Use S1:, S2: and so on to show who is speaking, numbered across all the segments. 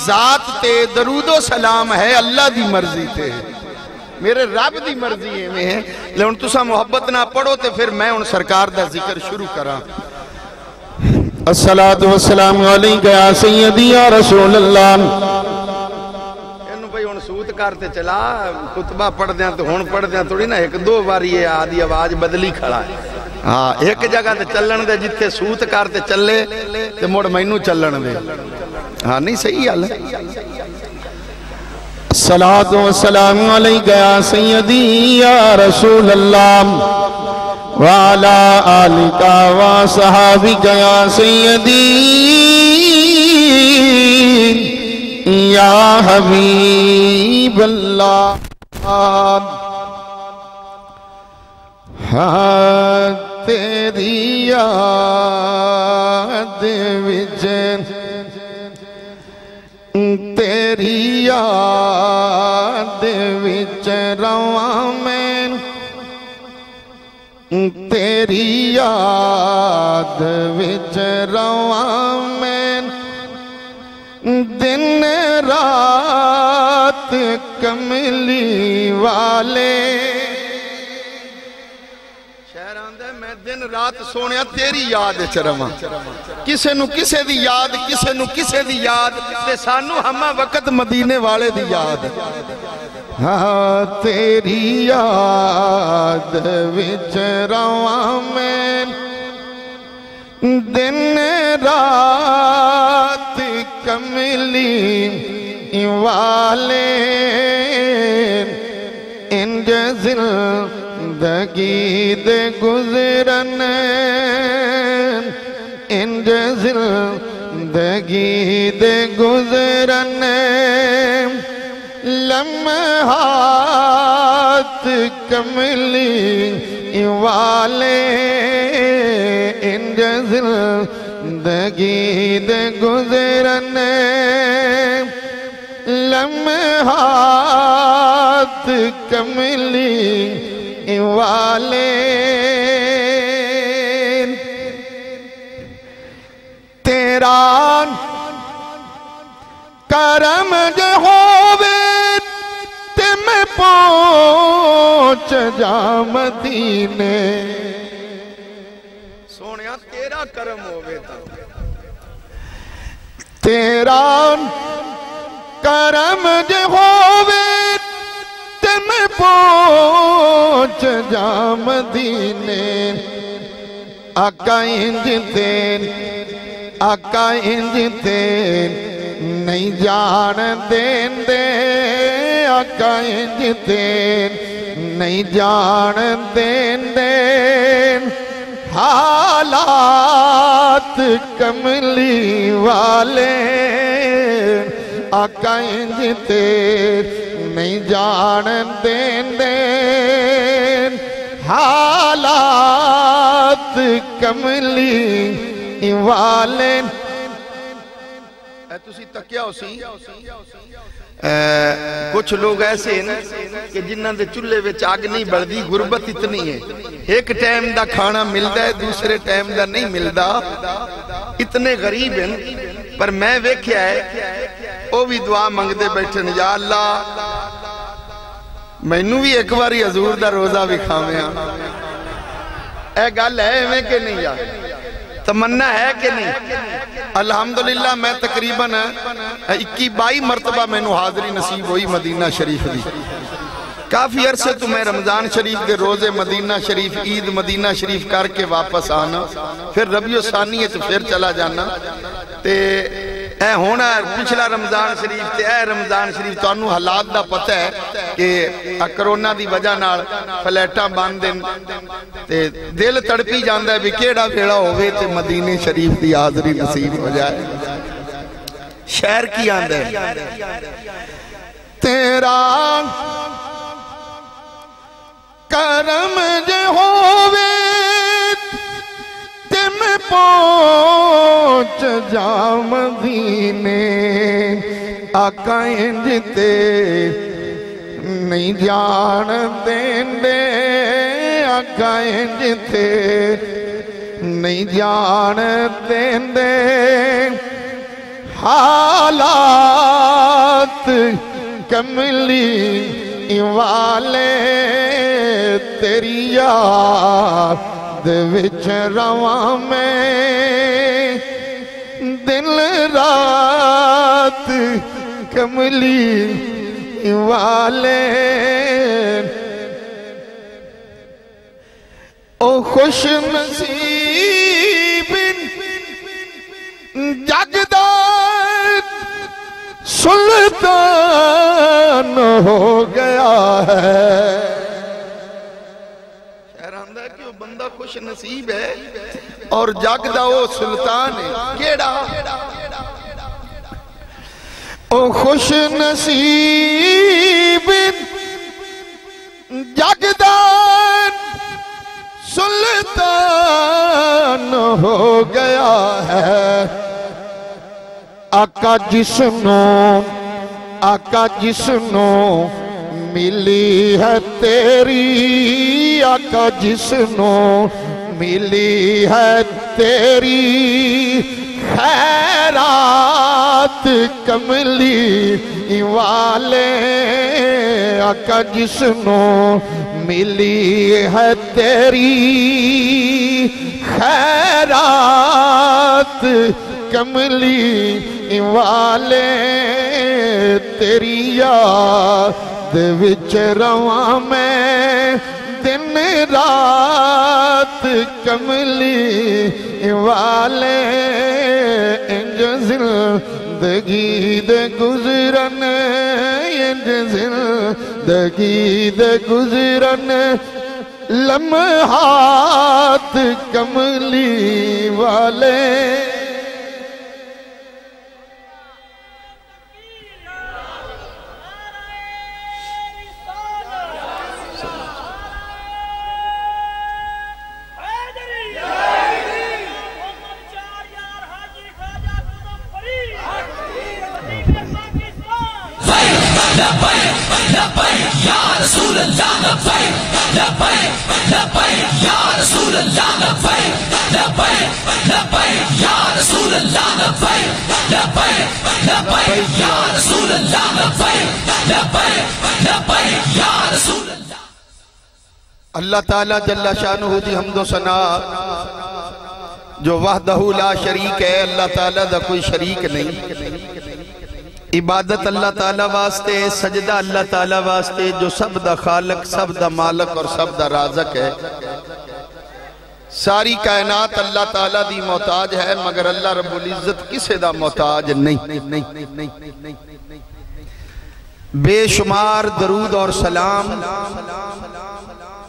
S1: ذات تے درود و سلام ہے اللہ دی مرضی تے میرے رب دی مرضی میں ہے لیکن تسا محبت نہ پڑھو تے پھر میں ان سرکار دا ذکر شروع کرا
S2: الصلاة والسلام علیکہ یا سیدی یا رسول اللہ
S1: انہوں بھئی ان سوت کرتے چلا خطبہ پڑھ دیاں تو ہون پڑھ دیاں تھوڑی نا ایک دو باری یہ آدھی آواز بدلی کھڑا ہے ہاں ایک جگہ تے چلن دے جتے سوت کرتے چلے تے موڑ مینوں چلن دے ہاں نہیں صحیح حال ہے
S2: الصلاة والسلام علیکہ یا سیدی یا رسول اللہ وعلى آلك وصحابك يا سيدي يا حبيب الله تیری یاد وچ تیری یاد وچ رواں میں تیری یاد وچ رواں میں دن رات کملی والے
S1: شہر آندھے میں دن رات سونیا تیری یاد چرما کسے نو کسے دی یاد کسے نو کسے دی یاد تے سانو ہمہ وقت مدینے والے دی یاد
S2: ہاں تیری یاد وچ رواں میں دن رات کملی والے انج زندگی دے گزرن انج زندگی دے گزرن لمحات کملی والے انج زندگی دے گزرن لمحات کملی والے تیرا کرم جو ہووے میں پہنچ جا مدینے
S1: سونیا تیرا کرم ہووے تا
S2: تیرا کرم جو ہووے تے میں پہنچ جا مدینے آقا انج تین آقا انج تین نہیں جان دین دے آقا انج تین نہیں جان دین دین حالات کملی والے آقا انج تین نہیں جان دین دین حالات کملی والے
S1: تسی تکیا ہو سی کچھ لوگ ایسے ہیں کہ جنہاں دے چلے وچ آگ نہیں بڑھ غربت اتنی ہے ایک ٹائم دا کھانا ملدا ہے دوسرے ٹائم دا نہیں ملدا اتنے غریب ہیں پر میں ویکھیا ہے او بھی دعا منگدے بیٹھن یا اللہ مینوں بھی ایک باری حضور دا روزہ وکھاویاں اے گل ہے میں کہ نہیں یار تمنا ہے کہ نہیں الحمدللہ میں تقریباً 21-22 مرتبہ میں نو حاضری نصیب ہوئی مدینہ شریف دی کافی عرصے تو میں رمضان شریف دے روزے مدینہ شریف عید مدینہ شریف کر کے واپس آنا پھر ربیع ثانی تو پھر چلا جانا تے اے ہونا پچھلا رمضان شریف تے اے رمضان شریف تو انہوں حالات دا پتہ ہے کہ کرونا دی وجہ نال فلیٹاں باندھن تے دل تڑپی جاندہ ہے بھی کیڑا بیڑا ہوئے تے مدینہ شریف دی حاضری نصیب ہو جائے شہر کی آندہ ہے
S2: تیرا کرم جو ہووے تے میں پہنچ جا مدینے آقا انج تے نہیں جان دین دے آقا انج تے نہیں جان دین دے حالات کملی والے تیری یاد وچ رواں میں دن رات کملی والے او خوش نصیب جگدار سلطان ہو گیا ہے
S1: شہر آندہ ہے کہ وہ بندہ خوش نصیب ہے اور جگدہ وہ سلطان ہے کیڑا
S2: او خوش نصیب جگدار سلطان ہو گیا ہے آقا جس نو ملی ہے تیری آقا جس نو ملی ہے تیری خیرات کملی والے آقا جس نو ملی ہے تیری خیرات کملی والے تیری یاد وچ رواں میں دن رات کملی والے انج زندگی دے گزرن انج زندگی دے گزرن لمحات کملی والے
S1: اللہ تعالیٰ جل شانہ دی حمد و ثنا جو وحدہ لا شریک ہے اللہ تعالیٰ دا کوئی شریک نہیں عبادت اللہ تعالیٰ واسطے سجدہ اللہ تعالیٰ واسطے جو سب دا خالق سب دا مالک اور سب دا رازق ہے ساری کائنات اللہ تعالیٰ دی محتاج ہے مگر اللہ رب العزت کسے دا محتاج نہیں بے شمار درود اور سلام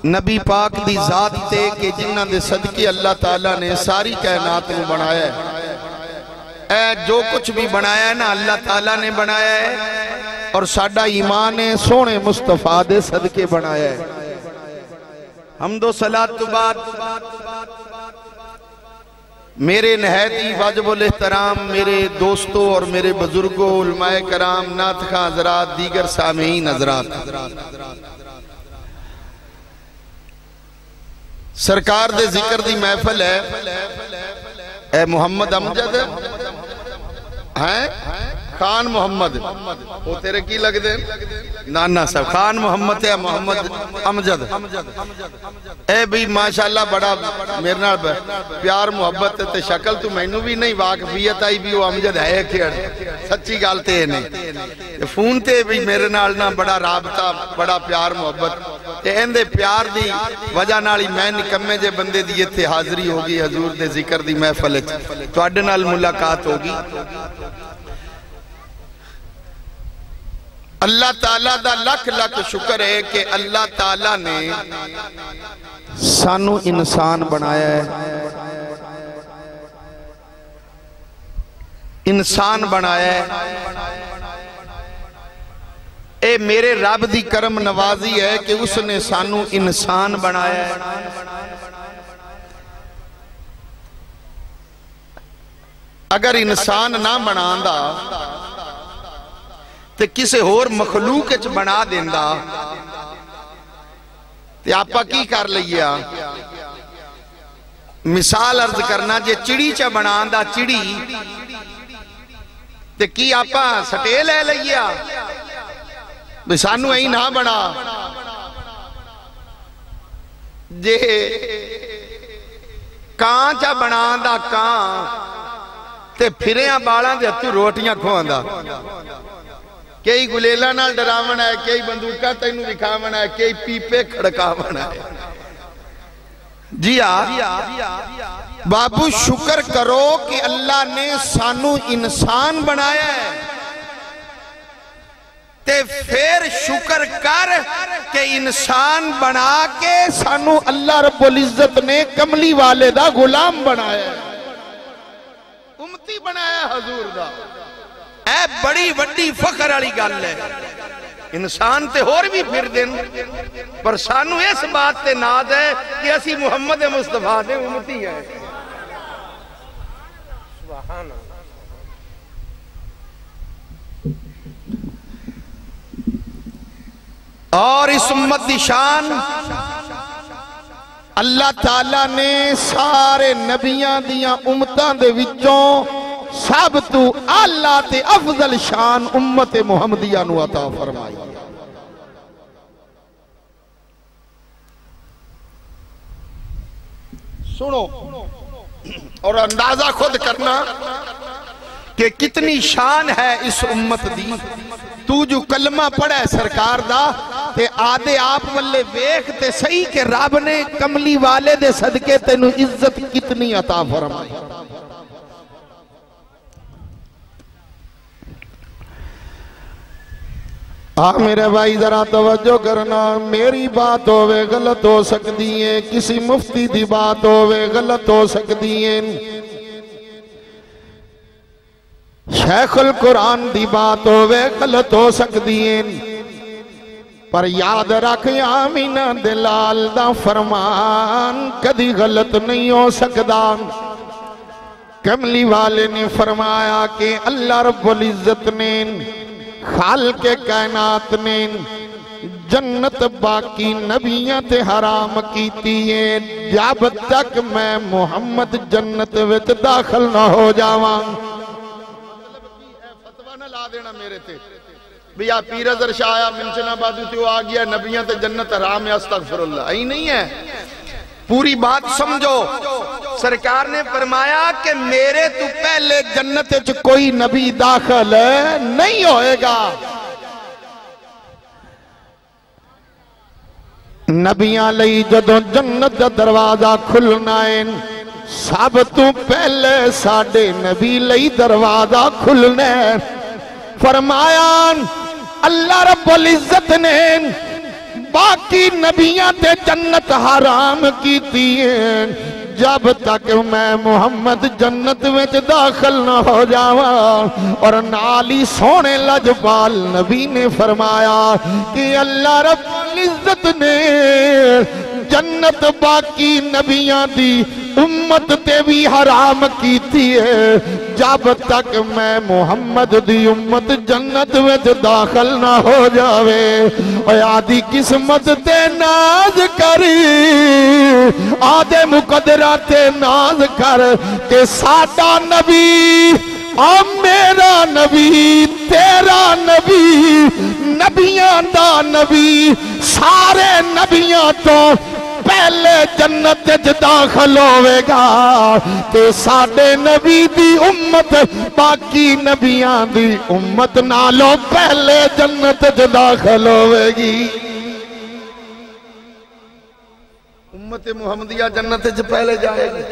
S1: نبی پاک دی ذات تے کہ جنہ دے صدقے اللہ تعالیٰ نے ساری کائنات کو بنایا ہے اے جو کچھ بھی بنایا ہے نا اللہ تعالیٰ نے بنایا ہے اور ساڈا ایمان سونے مصطفیٰ دے صدقے بنایا ہے حمد و صلاۃ تو بعد میرے نہایتی واجب الاحترام میرے دوستوں اور میرے بزرگوں علماء کرام نعت خواں حضرات دیگر سامعین حضرات سرکار دے ذکر دی محفل ہے اے محمد امجد ہیں خان محمد وہ تیرے کی لگ دیں نانا صاحب خان محمد ہے محمد امجد اے بھی ماشاءاللہ بڑا میرے نال پیار محبت تے شکل تو میں نو بھی نہیں واقفیت آئی بھی وہ امجد ہے کھیڑ سچی گالتے ہیں نہیں فون تے بھی میرے نال نہ بڑا رابطہ بڑا پیار محبت تے اندے پیار دی وجہ نالی میں نکمے جے بندے دیئے تھے حاضری ہوگی حضور دے ذکر دی محفل تو اڈنال ملاقات ہوگی اللہ تعالیٰ دا لکھ لکھ شکر ہے کہ اللہ تعالیٰ نے
S2: سانو انسان بنایا ہے
S1: انسان بنایا ہے اے میرے رب دی کرم نوازی ہے کہ اس نے سانو انسان بنایا ہے اگر انسان نہ بناندہ تے کسے ہور مخلوق اچ بنا دیندہ تے آپا کی کر لئیا مثال عرض کرنا جے چڑی چا بناندہ چڑی تے کی آپا سٹے لے لئیا بھی سانو ہی نہ بنا جے کان چا بنا دا کان تے پھریاں بالاں دے ہتھوں روٹیاں کھوان دا کئی گلیلا نال ڈراون ہے کئی بندوقہ تینوں دکھاون ہے کئی پیپے کھڑکاون ہے جی بابو شکر کرو کہ اللہ نے سانو انسان بنایا ہے تے پھر شکر کر کہ انسان بنا کے سانو اللہ رب العزت نے کملی والے دا غلام بنایا ہے امتی بنایا حضور دا اے بڑی وڈی فخر والی گل ہے انسان تے اور بھی پھر دن پر سانو اس بات تے ناز ہے کہ اسی محمد مصطفیٰ دے امتی ہیں سبحان اللہ اور اس امت دی شان اللہ تعالیٰ نے سارے نبیان دیاں امتاں دے وچوں سب تو اللہ تے افضل شان امت محمدیہ نو عطا فرمائی سنو اور اندازہ خود کرنا کہ کتنی شان ہے اس امت دی تو جو کلمہ پڑھا ہے سرکار دا تے آدھے آپ والے ویخ تے صحیح کہ رب نے کملی والے دے صدقے تینو عزت کتنی عطا فرمائی میرے بھائی ذرا توجہ کرنا میری بات ہوئے غلط ہو سکتی ہے کسی مفتی دی بات ہوئے غلط ہو سکتی ہے شیخ القرآن دی بات ہوئے غلط ہو سکتی ہے پر یاد رکھ آمینہ دلال دا فرمان کدی غلط نہیں ہو سکتا کملی والے نے فرمایا کہ اللہ رب العزت نے خالق کائنات نے جنت باقی نبیاں تے حرام کیتی ہے جب تک میں محمد جنت وچ داخل نہ ہو جاواں فتوہ نہ لا دینا میرے تے بھیا پیر ازر شاہ آیا منچنا بادو تے وہ آ گیا نبیاں تے جنت حرام ہے استغفر اللہ ہی نہیں ہے پوری بات سمجھو سرکار نے فرمایا کہ میرے تو پہلے جنت وچ کوئی نبی داخل نہیں ہوئے گا نبیاں لئی جدوں جنت دا دروازہ کھلنا ہے سب تو پہلے ساڑھے نبی لئی دروازہ کھلنا ہے فرمایا اللہ رب العزت نے باقی نبیاں تے جنت حرام کیتی ہے جب تک میں محمد جنت وچ داخل نہ ہو جاواں اور نالی سونے لجبال نبی نے فرمایا کہ اللہ رب العزت نے جنت باقی نبیاں دی امت تے بھی حرام کیتی ہے جب تک میں محمد دی امت جنت وچ داخل نہ ہو جاوے اور آدھی قسمت تے ناز کری آدھے مقدرات ناز کر کہ ساڈا نبی میرا نبی تیرا نبی نبیاں دا نبی سارے نبیاں تو پہلے جنت داخل ہوئے گا تے ساڑھے نبی دی امت باقی نبیاں دی امت نالو پہلے جنت داخل ہوئے گی امت محمدیہ جنت پہلے جائے گی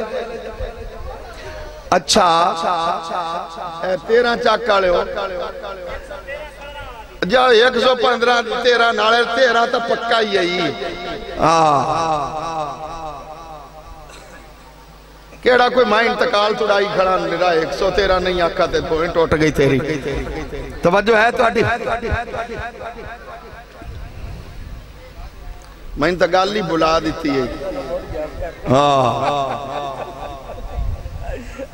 S1: اچھا 13 چاک آلے ہو جا 115 13 نالے 13 تا پکا ہی ہے کیڑا کوئی ماں انتقال توڑائی کھڑا نرا 113 نہیں آکھا تے پوائنٹ ٹوٹ گئی تیری توجہ ہے تو آٹی میں انتقال نہیں بلا دیتی ہے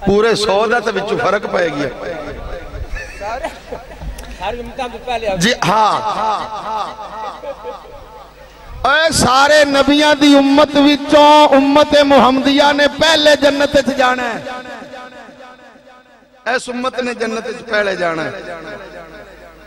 S1: پورے 100 دا تے بچو فرق پائے گیا جی ہاں اے سارے نبیاں دی امت وچوں امت محمدیہ نے پہلے جنت سے جانا ہے اس امت نے جنت سے پہلے جانا ہے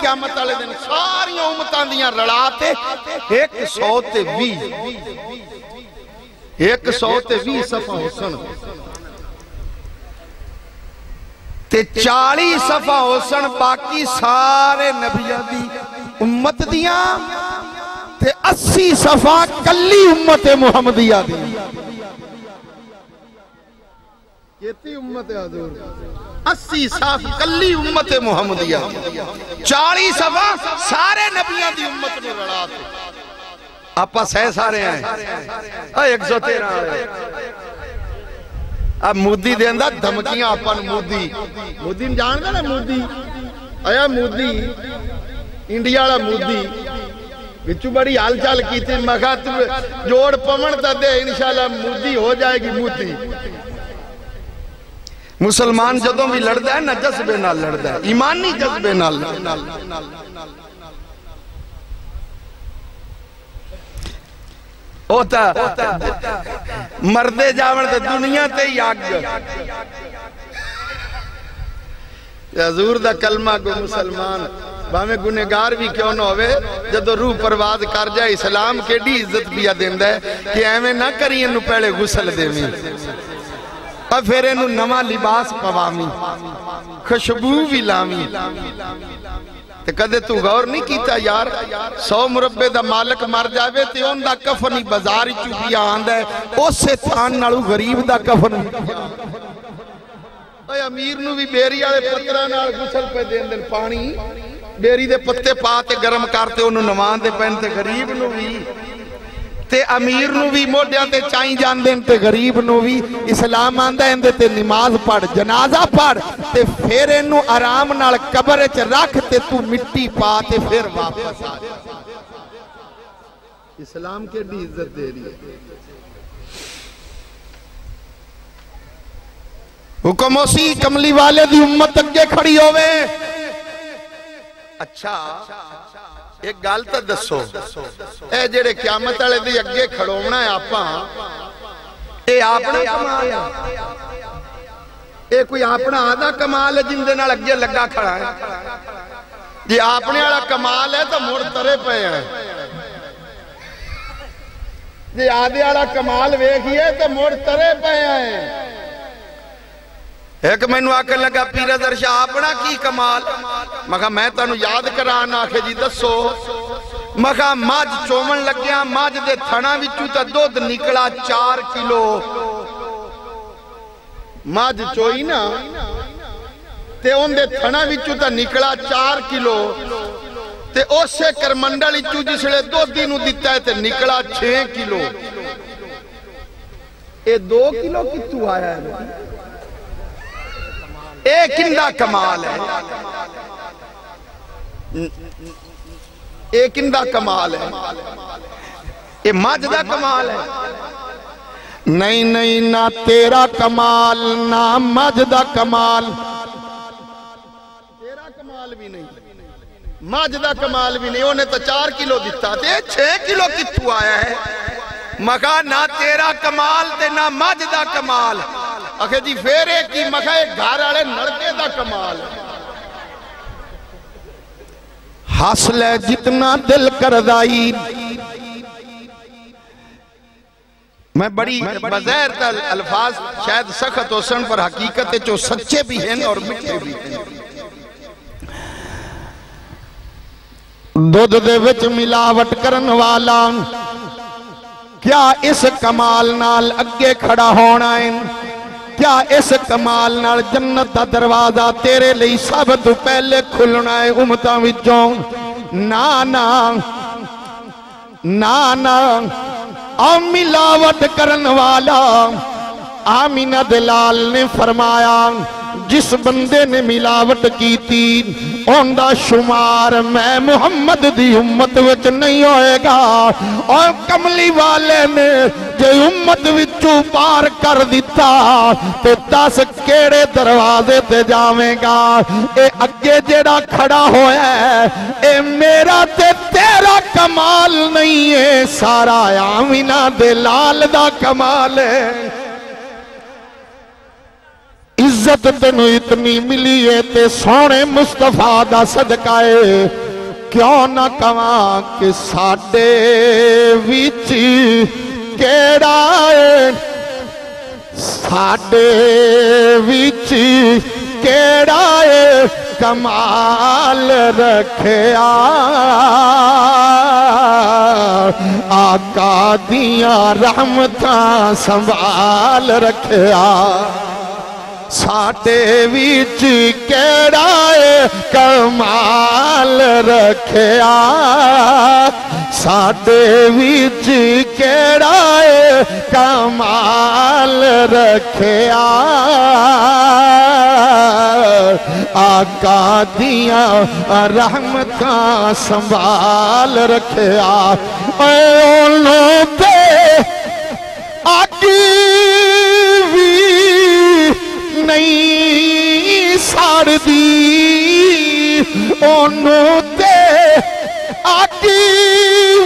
S1: قیامت والے دن ساریاں امتاں دیاں رلا تے 120 صفاں حسن تے 40 صفحہ حسن باقی سارے نبیہ دی امت دیاں تے 80 صفحہ کلی امت محمدیہ دی کیتی امت حضور 80 صفحہ کلی امت محمدیہ 40 صفحہ سارے نبیہ دی امت نے رڑا تے آپا سہ سارے ہیں 113 آئے اب مودی دے اندر دھمکیاں اپن مودی جان گا نا مودی آیا مودی انڈیا والا مودی بچو بڑی حال چال کی تھی مخات جوڑ پمن تا دے انشاءاللہ مودی ہو جائے گی مودی مسلمان جدوں بھی لڑ دا ہے نا جذبے نال لڑ دا ہے ایمانی جذبے نال ہوتا مردے جاون تے دنیا تے ہی آگ حضور دا کلمہ کو مسلمان باہمیں گنہگار بھی کیوں نہ ہوئے جدو روح پرواز کر جائے اسلام کے ڈی عزت بھی دیندہ ہے کہ ایمیں نہ کریں انہوں پہلے غسل دے میں اور پھر انہوں نما لباس پوامی خوشبو بھی لامی تے کدے تو غور نہیں کیتا یار 100 مربع دا مالک مر جاوے تے ان دا کفنی بازاری چوبیا آندہ ہے اس سے تھان نالو غریب دا کفن اے امیر نو بھی بیری آلے پترہ نال غسل پہ دین دن پانی بیری دے پتے پاتے گرم کرتے انہوں نمان دے پہنتے غریب نو بھی تے امیر نو بھی موڑیاں تے چائیں جان دیں تے غریب نو بھی اسلام آندہ ہیں تے نماز پڑھ جنازہ پڑھ تے پھر انہوں آرام نال قبر چ رکھ تے تو مٹی پا تے پھر واپس آ اسلام کے بھی عزت دے رہی ہے حکم اسی کملی والے دی امت اگے کھڑی ہوئے اچھا ایک گالتا دسو اے جڑے قیامت والے دی اگے کھڑونا ہے آپاں اے اپنا کمال ہے اے کوئی اپنا آدھا کمال ہے جن دے نال اگے لگا کھڑا ہے جی اپنے والا کمال ہے تو مڑ ترے پہ ہیں جی آدھے والا کمال ویکھیے تو مڑ ترے پہ ہیں ایک میں نو آکر لگا پیرہ درشاہ اپنا کی کمال مگا میں تانو یاد کرانا آکھے جی دسو مگا ماج چومن لگیا ماج دے تھنا وچو تا دودھ نکلا 4 کلو ماج چوئی نا تے ان دے تھنا وچو تا نکلا 4 کلو تے اس سے کرمنڈل وچو جسلے دودھ نو دیتا ہے تے نکلا 6 کلو اے 2 کلو کتو آیا ہے ایک اندہ کمال ہے ایک اندہ کمال ہے یہ مجدہ کمال ہے نہیں نہیں نہ تیرا کمال نہ مجدہ کمال تیرا کمال بھی نہیں مجدہ کمال بھی نہیں انہیں تو 4 کلو دیتا تھے 6 کلو کتو آیا ہے مگا نہ تیرا کمال تے نہ مجدہ کمال اکھے جی فیرے کی مکھا ایک گھر آڑے نڑکے دا کمال حاصل ہے جتنا دل کردائی میں بڑی بظاہر الفاظ شاید سخت حسن پر حقیقت ہے جو سچے بھی ہیں اور مٹھے بھی ہیں دودھ دے وچ ملاوٹ کرن والا کیا اس کمال نال اگے کھڑا ہونا ہے کیا اس کمال نال جنت دا دروازہ تیرے لئی سب تو پہلے کھلنا ہے امتاں وچوں نا او ملاوٹ کرن والا آمینہ دلال نے فرمایا جس بندے نے ملاوٹ کی تھی ان دا شمار میں محمد دی امت وچ نہیں ہوئے گا اور کملی والے نے جو امت وچوں پار کر دیتا تے 10 کیڑے دروازے تے جاویں گا اے اگے جیڑا کھڑا ہویا ہے اے میرا تے تیرا کمال نہیں ہے سارا آمینہ دلال دا کمال ہے
S2: عزت تینوں اتنی ملی ہے تے سونے مصطفیٰ دا صدقہ ہے کیوں نہ کہاں کہ ساڈے وچ کیڑا ہے ساڈے وچ کیڑا ہے کمال رکھیا آقا دیاں رحمتاں سنبھال رکھیا ساڈے وچ کیڑا ہے کمال رکھیا ساڈے وچ کیڑا ہے کمال رکھیا آقا دیاں رحمتاں سنبھال رکھیا اونوں تے آگی نہیں ساڑ دی اونوں تے آگی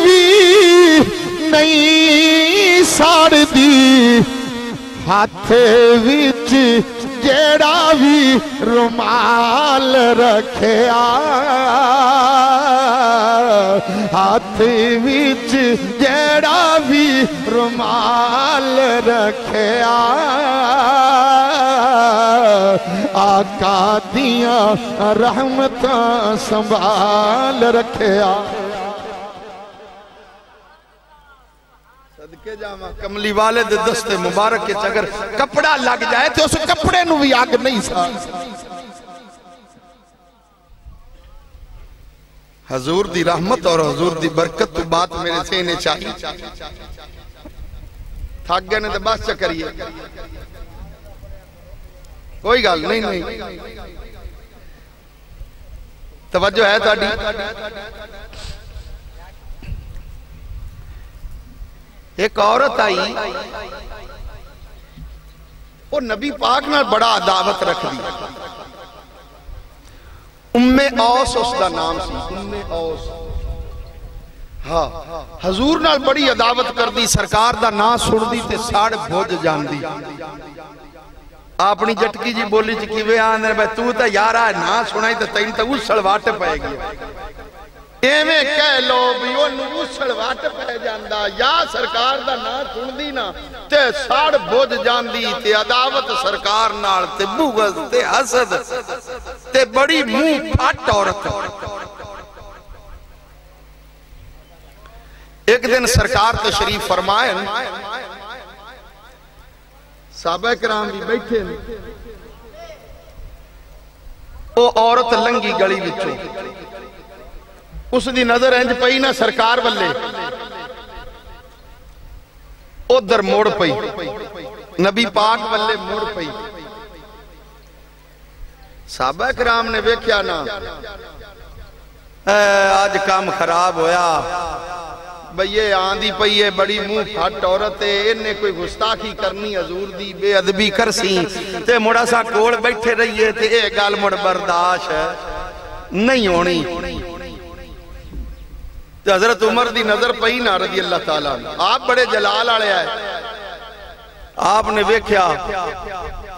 S2: بھی نہیں ساڑ دی ہاتھ وچ جیڑا بھی رومال رکھیا ہاتھ وچ جیڑا بھی رومال رکھیا آقا دیاں رحمتاں سنبھال رکھیا
S1: صدقے جاواں کملی والے دے دست مبارک کے اگر کپڑا لگ جائے تو اس کپڑے نو بھی آگ نہیں سا حضور دی رحمت اور حضور دی برکت تو بات میرے سینے چاہیے تھک گئے نے تو بس چکریے کوئی گال نہیں توجہ ہے تاڑی ایک عورت آئی وہ نبی پاک میں بڑا عداوت رکھ دی ام اوس اس دا نام سی ام اوس ہاں حضور نال بڑی عداوت کر دی سرکار دا نا سن دی تے ساڑ بھوج جان دی اپنی جٹکی جی بولی چکی وے آنے بھائی تو تا یارا نا سنائی تا تین تا اس سلواٹ پائے گی ایمیں کہہ لو بھی وہ سلواٹ پہ جاندہ یا سرکار دا نا سن دی نا تے ساڑ بھوج جان دی تے عداوت سرکار نال تے بغض تے حسد تے بڑی منہ پھٹ عورت ایک دن سرکار تشریف فرمائیں صحابہ کرام بھی بیٹھے وہ عورت لنگی گلی بچوں اس دی نظر انج پئی نہ سرکار والے ادھر موڑ پئی نبی پاک والے موڑ پئی صحابہ کرام نے ویکھیا نا آج کام خراب ہویا بھئی آندھی پئی ہے بڑی منہ پھٹ عورت ہے انہیں کوئی گستاخی کرنی حضور دی بے ادبی کرسی تے مڑا سا کوڑ بیٹھے رہیے تے اے گال مڑ برداشت نہیں ہونی تے حضرت عمر دی نظر پئی نہ رضی اللہ تعالیٰ آپ بڑے جلال آڑے آئے آپ نے ویکھیا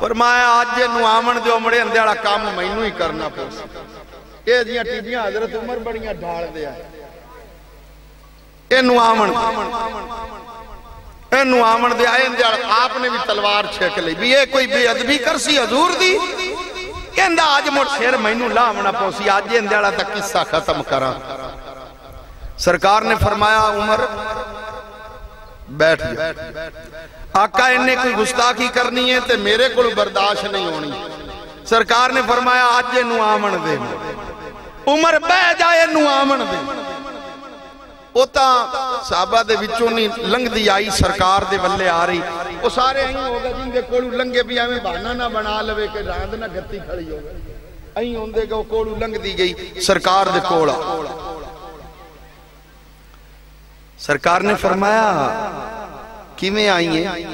S1: فرمایا آج نو آمن دیو مڑے اندیڑا کام مینوں ہی کرنا پوس اے جیاں ٹیبیاں حضرت عمر بڑیاں ڈھال دیا ہے اینو آمن دے آئے اندیار آپ نے بھی تلوار چھیک لئی بھی یہ کوئی بے ادبی کرسی حضور دی کہندہ آج مڑ شیر مینوں لامنا پوسی آج یہ اندیارہ تک قصہ ختم کرا سرکار نے فرمایا عمر بیٹھ جا آقا انہیں کوئی گستاخی کرنی ہے تے میرے کو برداشت نہیں ہونی سرکار نے فرمایا آج یہ نو آمن دے عمر بہ جائے نو آمن دے اوتا صحابہ دے وچوں نہیں لنگ دی آئی سرکار دے ولے آ رہی وہ سارے آئیں ہوگا جن دے کوڑو لنگے بھی آئیں بہانا نہ بنا لوے کہ راند نہ گھتی کھڑی ہوگا آئیں ہوندے گا کوڑو لنگ دی گئی سرکار دے کوڑا سرکار نے فرمایا کیویں آئی ہیں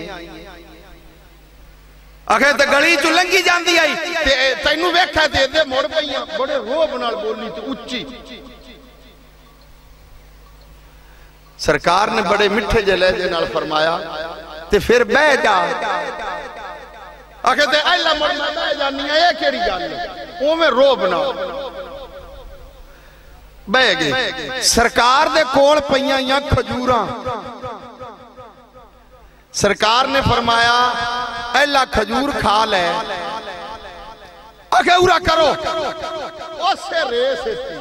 S1: آخر تے گڑی چو لنگی جان دی آئی تینوں ویکھا دے دے موڑ پئیاں بڑے روب نال بولنی تے اچھی سرکار نے بڑے مٹھے جلے جے نال فرمایا تے پھر بہ جا آکھے تے اللہ مرنا بہ جانی ہے یہ کیڑی گل ہے او میں رو بنا بہ گئے سرکار دے کول پیاں یا کھجوراں سرکار نے فرمایا اللہ کھجور کھا لے آکھے اورا کرو اسے ریس تھی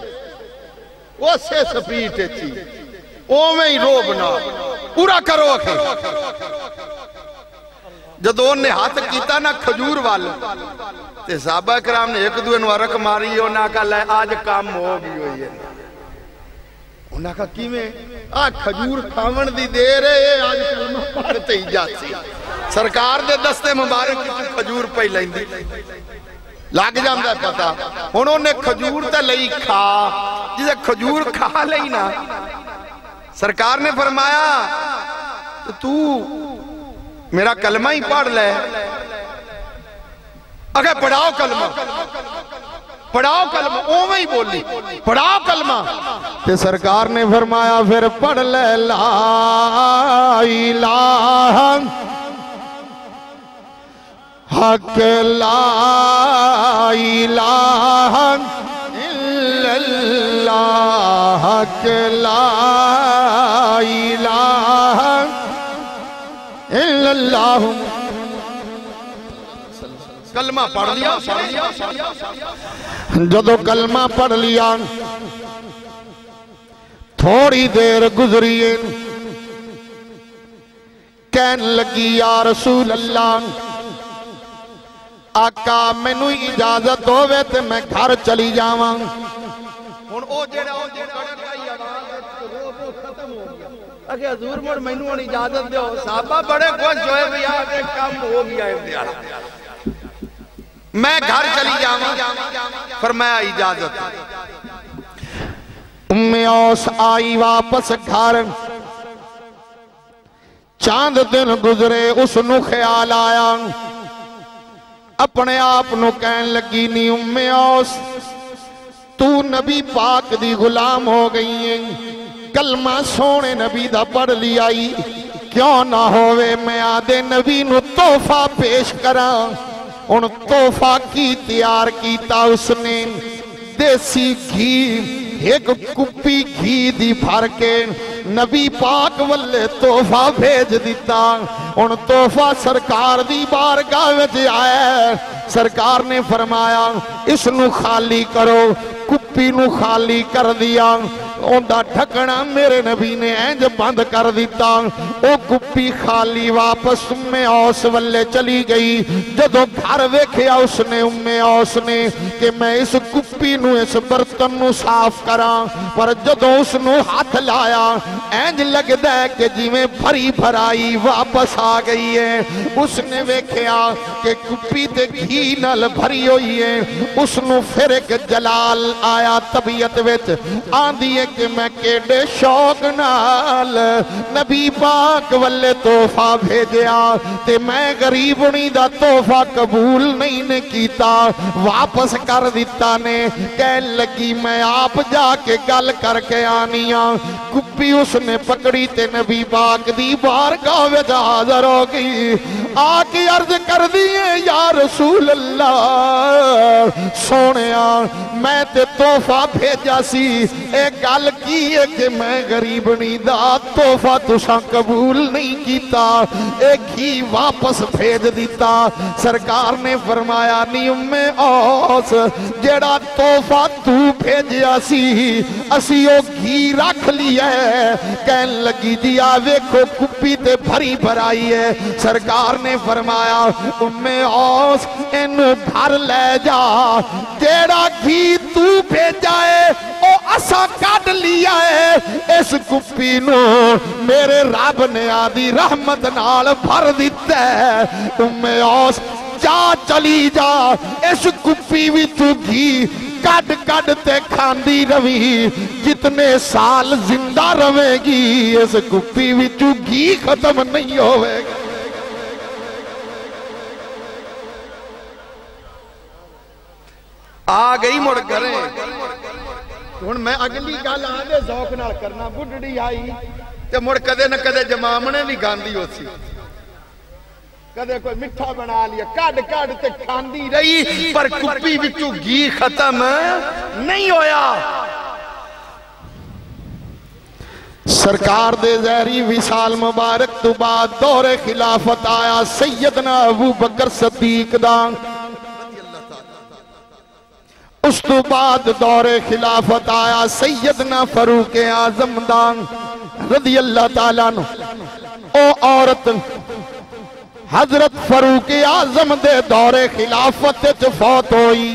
S1: اسے سپیٹ تھی او میں ہی رو بنا پورا کرو آکھے جدو انہیں ہاتھ کیتا نا کھجور والے تے صحابہ کرام نے ایک دوے نوارک ماری انہاں کہا لے آج کام ہو گئی ہوئی ہے انہاں کہا کی میں کھجور کھاون دی دیر ہے آج کلمہ پڑھتے ہی جاتی سرکار دے دستے مبارک کی کھجور پہ لائن دی لگ جاندہ ہے پتا انہوں نے کھجور تے لئی کھا جسے کھجور کھا لئی نا سرکار نے فرمایا تو میرا کلمہ ہی پڑھ لے اگر پڑھاؤ کلمہ اوہ ہی بولی پڑھاؤ کلمہ
S2: تے سرکار نے فرمایا پھر پڑھ لے لا الہ حق لا الہ الا اللہ حق لا الہ الا اللہ
S1: کلمہ پڑھ لیا
S2: جدو کلمہ پڑھ لیا تھوڑی دیر گزری کہن لگی یا رسول اللہ آقا میں نو اجازت ہوئے تے میں گھر چلی جاواں
S1: اگر حضور مر میں نو اجازت دے ہو صحابہ بڑے خوش ہوئے بھی آگے کام ہو گیا ہے میں گھر چلی جاواں فرمایا اجازت
S2: اوس آئی واپس گھر چاند دن گزرے اس نو خیال آیا اپنے آپ نو کہن لگی نی اوس تو نبی پاک دی غلام ہو گئی ہیں کلمہ سونے نبی دا پڑھ لیائی کیوں نہ ہوئے میں آدھے نبی نو تحفہ پیش کراں ان تحفہ کی تیار کیتا اس نے دیسی گھی ایک کپی گھی دی بھر کے نبی پاک والے تحفہ بھیج دیتا ان تحفہ سرکار دی بارگاہ وچ آئے سرکار نے فرمایا اس نو خالی کرو کپی نو خالی کر دیا اندہ ڈھکنا میرے نبی نے اینج بند کر دیتا او کپی خالی واپس اوس والے چلی گئی جدو گھر ویکھیا اس نے اوس نے کہ میں اس کپی نو اس برتن نو صاف کراں پر جدو اس نو ہاتھ لایا اینج لگ دے کہ جی میں بھری بھرائی واپس آ گئی ہے اس نے ویکھیا کہ کپی تے گھی نال بھری ہوئی ہے اس نو پھر ایک جلال آیا طبیعت وچ آندھی کہ میں کیڑے شوق نال نبی پاک والے تحفہ بھیجیا تے میں غریبنی دا تحفہ قبول نہیں نے کیتا واپس کر دیتا نے کہن لگی میں آپ جا کے گل کر کے آنیاں کپی اس نے پکڑی تے نبی پاک دی بارگاہ وچ حاضر ہو گئی آ کے عرض کر دیئے یا رسول اللہ سونیا میں تے تحفہ بھیجا سی ایک گل کی ہے کہ میں غریبنی دا تحفہ تساں قبول نہیں کیتا ایک ہی واپس بھیج دیتا سرکار نے فرمایا نی اوس جیڑا تحفہ تو بھیجیا سی اسی او گھی رکھ لیا ہے کہن لگی جی ویکھو کپی تے بھری بھرائی ہے سرکار نے فرمایا اوس انو گھر لے جا جیڑا گھی تو بھیجا ہے او اسا کٹ لیا ہے اس کپی نو میرے رب نے آدھی رحمت نال بھر دیتا ہے اوس جا چلی جا اس کپی بھی تو گھی کڈ کڈ تے کھاندی روی جتنے سال زندہ روے گی اس کپی بھی تو گھی ختم نہیں ہوئے گا
S1: آ گئی مڑ کریں ہن میں اگلی گل آدھے ذوق نال کرنا بڈڑی آئی تے مڑ کدے نہ کدے جمامنے بھی گاندی ہو سی کدے کوئی مٹھا بنا لیا کڈ کڈ تے کھاندی رہی پر کپی وچوں گھی ختم نہیں ہویا
S2: سرکار دے زہری وصال مبارک تو بعد دور خلافت آیا سیدنا ابو بکر صدیق دا اس تو بعد دور خلافت آیا سیدنا فاروق اعظم دا رضی اللہ تعالیٰ عنہ او عورت حضرت فاروق اعظم دے دور خلافت فوت ہوئی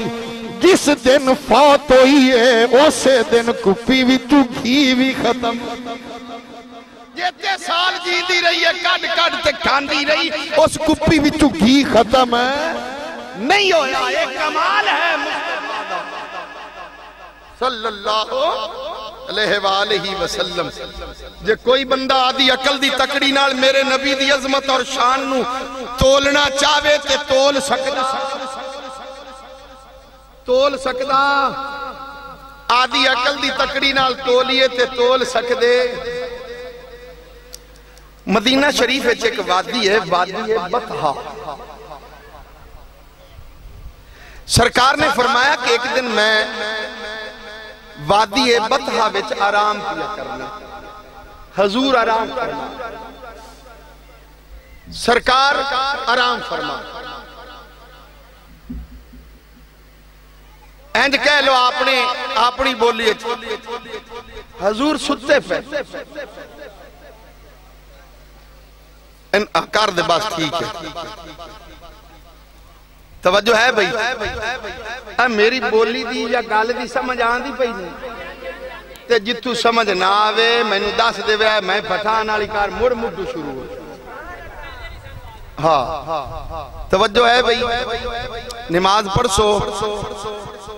S2: جس دن فوت ہوئی ہے اسے دن کپی وچوں گھی بھی ختم
S1: جیتے سال جی دی رہی ہے کڈ کڈ تے کھاندی رہی اس کپی وچوں گھی ختم نہیں ہویا یہ کمال ہے صلی اللہ علیہ وآلہ وسلم جے کوئی بندہ آدھی عقل دی تکڑی نال میرے نبی دی عظمت اور شان نو تولنا چاہے تے تول سکدا آدھی عقل دی تکڑی نال تولیے تے تول سکدے مدینہ شریف ایک وادی ہے بطحا سرکار نے فرمایا کہ ایک دن میں وادی بطحا وچ آرام کیا کرنا حضور آرام کرنا سرکار آرام فرما اینج کہہ لو اپنی بولی حضور ستے پہ کر دے بس ٹھیک ہے توجہ ہے بھئی میری بولی دی یا گال دی سمجھ آن دی پئی نہیں تے جتو سمجھ نہ آوے میں نو دس دے وے میں پٹھان والی کار مڑ مڈو شروع ہو ہاں توجہ ہے بھئی نماز پڑھ سو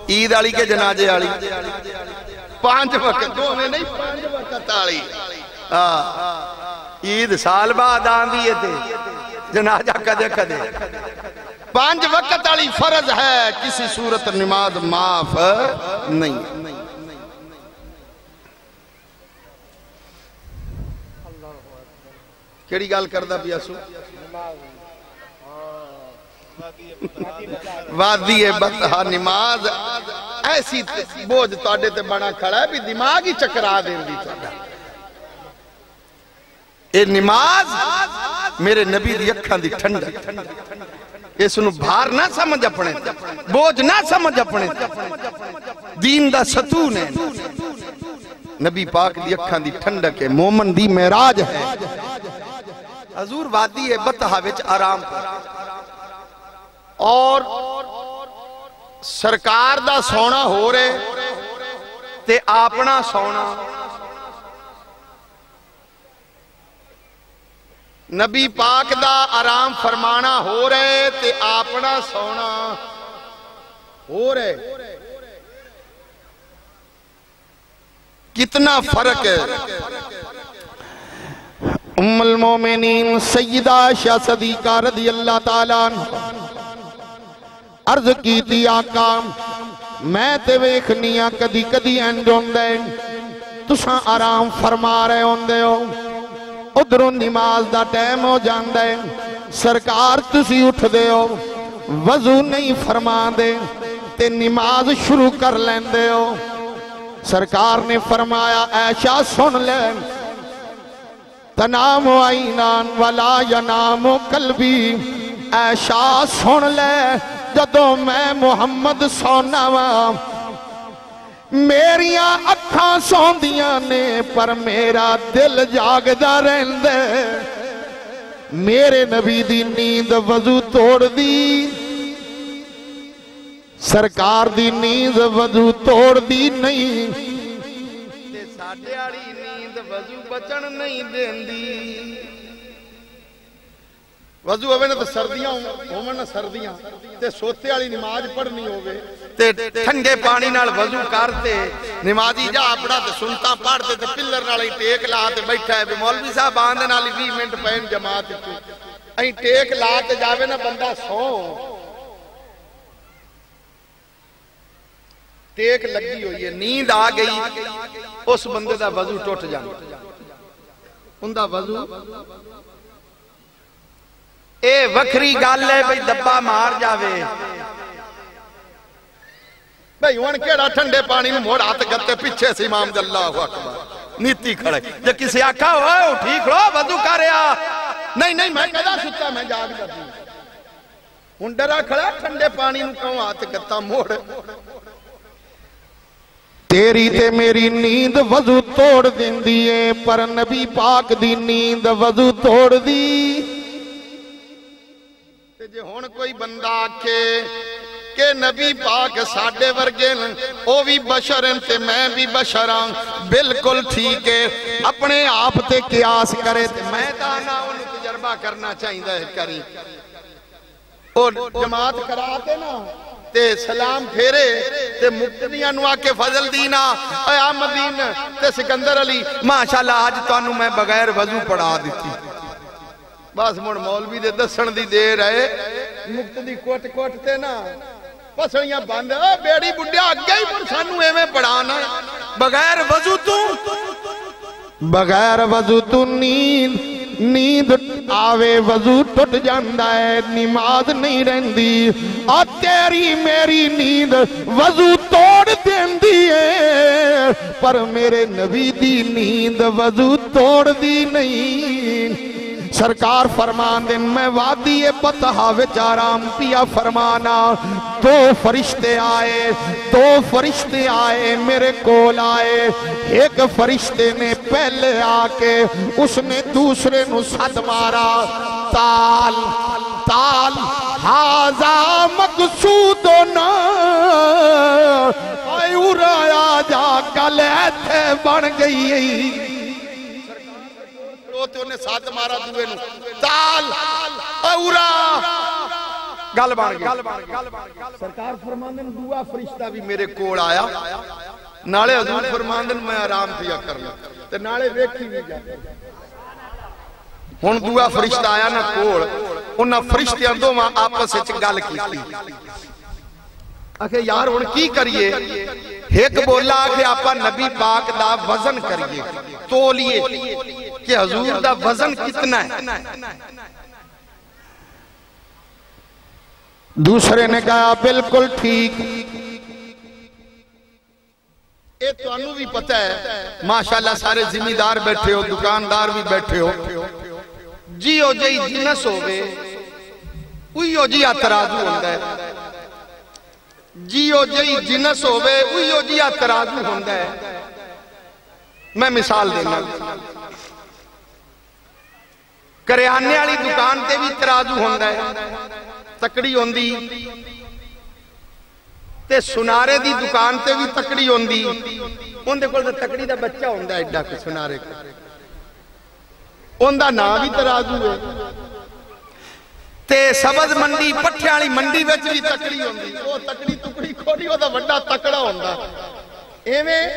S1: عید والی کے جنازے والی 5 وقت دو میں نہیں 5 وقت والی عید سال بعد آندی ہے تے جنازہ کدے 5 وقت والی فرض ہے کسی صورت نماز معاف نہیں کیڑی گال کردہ پیا سو وادی بطحا نماز ایسی بوجھ تواڈے تے بنا کھڑا ہے بھی دماغ ہی چکرا دیں دی تواڈا اے نماز میرے نبی دی اکھاں دی ٹھنڈ اس نو بھار نہ سمجھ اپنے بوجھ نہ سمجھ اپنے دین دا ستون ہے نبی پاک دی اکھاں دی ٹھنڈک ہے مومن دی معراج ہے حضور وادی بطحا وچ آرام اور سرکار دا سونا ہو رہے تے اپنا سونا نبی پاک دا آرام فرمانا ہو رہے تے اپنا سونا ہو رہے کتنا فرق ہے
S2: ام المومنین سیدہ عائشہ صدیقہ رضی اللہ تعالیٰ عرض کی تھی آقا میں تے ویکھنیاں کدی کدی اینڈ ہوندے تساں آرام فرما رہے ہوندے ہو ادھروں نماز دا ٹائم ہو جاندے سرکار تسی اٹھ دے ہو وضو نہیں فرما دے تے نماز شروع کر لیندے ہو سرکار نے فرمایا عائشہ سن لے تنام عینان ولا ینام قلبی عائشہ سن لے جدوں میں محمد سونا وا میریاں اکھاں سوندیاں نے پر میرا دل جاگدا رہندے میرے نبی دی نیند وضو توڑ دی سرکار دی نیند وضو توڑ دی نہیں
S1: تے ساڈے والی نیند وضو بچن نہیں دیندی وضو ہوئے نا تو سردیاں ہوئے نا سردیاں تے سوتے والی نماز پڑھنی ہوئے تے ٹھنڈے پانی نال وضو کرتے نمازی جا اپنا تے سنتا پڑھتے تے پلر نال ہی ٹیک لا تے بیٹھا ہے مولوی صاحب آندے نال 20 منٹ پہن جماعت اہیں ٹیک لا تے جاوے نا بندہ سو ٹیک لگی ہوئی ہے نیند آ گئی اس بندے دا وضو ٹوٹ جانا ان دا وضو اے وکھری گل ہے بھئی دبا مار جاوے
S2: بھئی ہن کیڑا ٹھنڈے پانی نوں موڑ ہاتھ گتے پیچھے سے امام دے اللہ اکبر نیتی کھڑے
S1: جے کسی آکھا ہوئے ٹھیک رو وضو کر رہا
S2: نہیں میں کدا ستا میں جاگ جاتی ہن ڈرا کھڑا ٹھنڈے پانی نوں کیوں ہاتھ گتا موڑ تیری تے میری نیند وضو توڑ دیندی ہے پر نبی پاک دی نیند وضو توڑ دی تے جے ہن کوئی بندہ آکھے کہ نبی پاک ساڈے ورگے او بھی بشر ہیں تے میں بھی بشر ہاں بالکل ٹھیک ہے اپنے آپ تے قیاس کرے تے میں تانا انہوں تجربہ کرنا چاہیے کری اور جماعت کراتے نا تے سلام پھیرے تے مقتدیاں نو آکے فضل دینا اے آمدین تے سکندر علی
S1: ماشاءاللہ آج تو انہوں میں بغیر وضو پڑھا دیتی
S2: بس مڑ مولوی دے دسن دی دیر ہے مقتدی کوٹ تے نا پسڑیاں بند بیڑی بڑھیا آگیا ہی پر سانو ایویں پڑھانا
S1: بغیر وضو
S2: تو نیند آوے وضو ٹوٹ جاندہ ہے نماز نہیں رہندی اور تیری میری نیند وضو توڑ دیندی ہے پر میرے نبی دی نیند وضو توڑ دی نہیں سرکار فرمان دن میں وادی بطحا وچ آرام پیا فرمانا دو فرشتے آئے میرے کول آئے ایک فرشتے نے پہلے آکے اس نے دوسرے نو صد مارا تال ہازا مقصودنا آئے ارایا جا گلے تھے بن گئی تے انہیں ساتھ مارا دوئے نو تال اورا گل بان گئی سرکار فرماندن دعا فرشتہ بھی میرے کوڑ آیا نالے حضور فرماندن میں آرام پیا کرنا تے نالے ویکھی بھی جاتا ہن دعا فرشتہ آیا نا کوڑ انہاں فرشتیاں دو ماں آپس سے گل کی آکھے یار ہن کی کریے ایک بولا کہ آپا نبی پاک دا وزن کریے تولیے کہ حضور دا وزن کتنا ہے دوسرے نے کہا بالکل ٹھیک اے تو انہوں بھی پتہ ہے ماشاءاللہ سارے ذمہ بیٹھے ہو دکاندار بھی بیٹھے ہو جی ہو جی جنس ہو گئے اوہی ہو جی آترازو ہوندہ ہے جی ہو جی جنس ہو گئے اوہی ہو جی آترازو ہوندہ ہے میں مثال دینا کریانے والی دکان تے بھی ترازو ہوندہ ہے تکڑی ہوندی تے سنارے دی دکان تے بھی تکڑی ہوندی ان دے کول تکڑی دا بچہ ہوندہ ہے ایڈا کہ سنارے کا ان دا نا بھی ترازو ہے تے سبز منڈی پٹھے والی منڈی وچ بھی تکڑی ہوندی وہ تکڑی ٹکڑی کھوڑی وہ دا وڈا تکڑا ہوندہ ایویں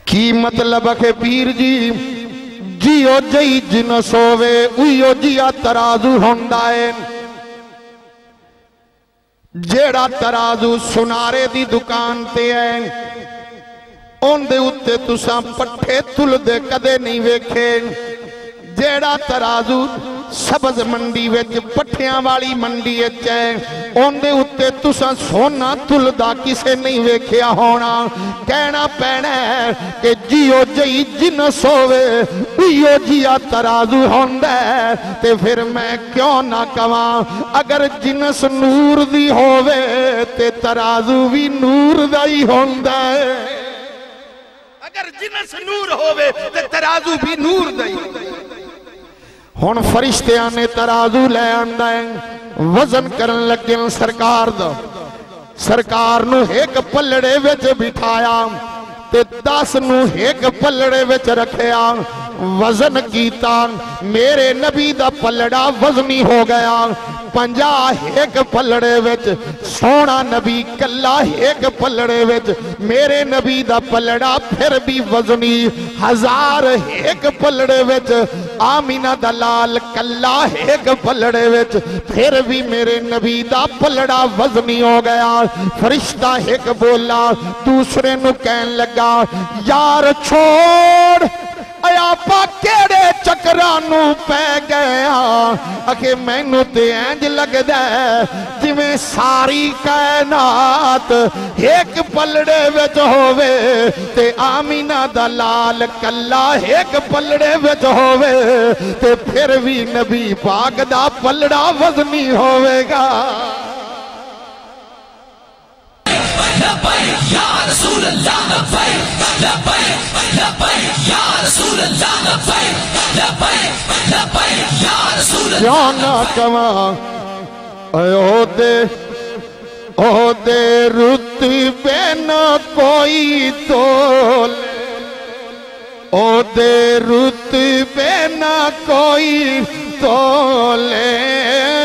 S2: کی مطلب ہے کہ پیر جی جیو جی جنس ہووے اویو جیا ترازو ہوندہ ہے جیڑا ترازو سنارے دی دکان تے ہے ان دے اتے تساں پٹھے تل دے کدے نہیں ویکھے جیڑا ترازو سبز منڈی ویچ پٹھیاں والی منڈی ویچ ہے ان دے اتے تساں سونا تل دا کسے نہیں ویکھیا ہونا کہنا پینا ہے کہ جیو جی جنس ہووے بیو جیا ترازو ہوندہ ہے تے پھر میں کیوں نہ کہاں اگر جنس نور دی ہووے تے ترازو بھی نور دا ہی ہوندہ ہے اگر جنس نور ہووے تے ترازو بھی نور دا ہی ہوندہ ہے ہون فرشتیاں نے ترازو لے آندہ ہے وزن کرن لگے سرکار نو ایک پلڑے وچ بٹھایا تے 10 نو ایک پلڑے وچ رکھیا وزن کیتا میرے نبی دا پلڑا وزنی ہو گیا 50 ایک پلڑے وچ سونا نبی کلا ایک پلڑے وچ میرے نبی دا پلڑا پھر بھی وزنی 1000 ایک پلڑے وچ آمینہ دلال کلا ایک پلڑے وچ پھر بھی میرے نبی دا پلڑا وزنی ہو گیا فرشتہ ایک بولا دوسرے نو کہن لگا یار چھوڑ اے آپا کیڑے چکرا نو پہ گیا اکھے مینو تے اینج لگ دے جویں ساری کائنات ایک پلڑے وچ ہووے تے آمینہ دا لال کلا ایک پلڑے وچ ہووے تے پھر بھی نبی پاک دا پلڑا وزنی ہووے گا
S3: لبیک یا رسول اللہ لبیک لبیک لبیک یا رسول اللہ لبیک لبیک لبیک یا رسول اللہ
S2: جانا کماں او دے رتبے نہ کوئی تول او دے رتبے نہ کوئی تولے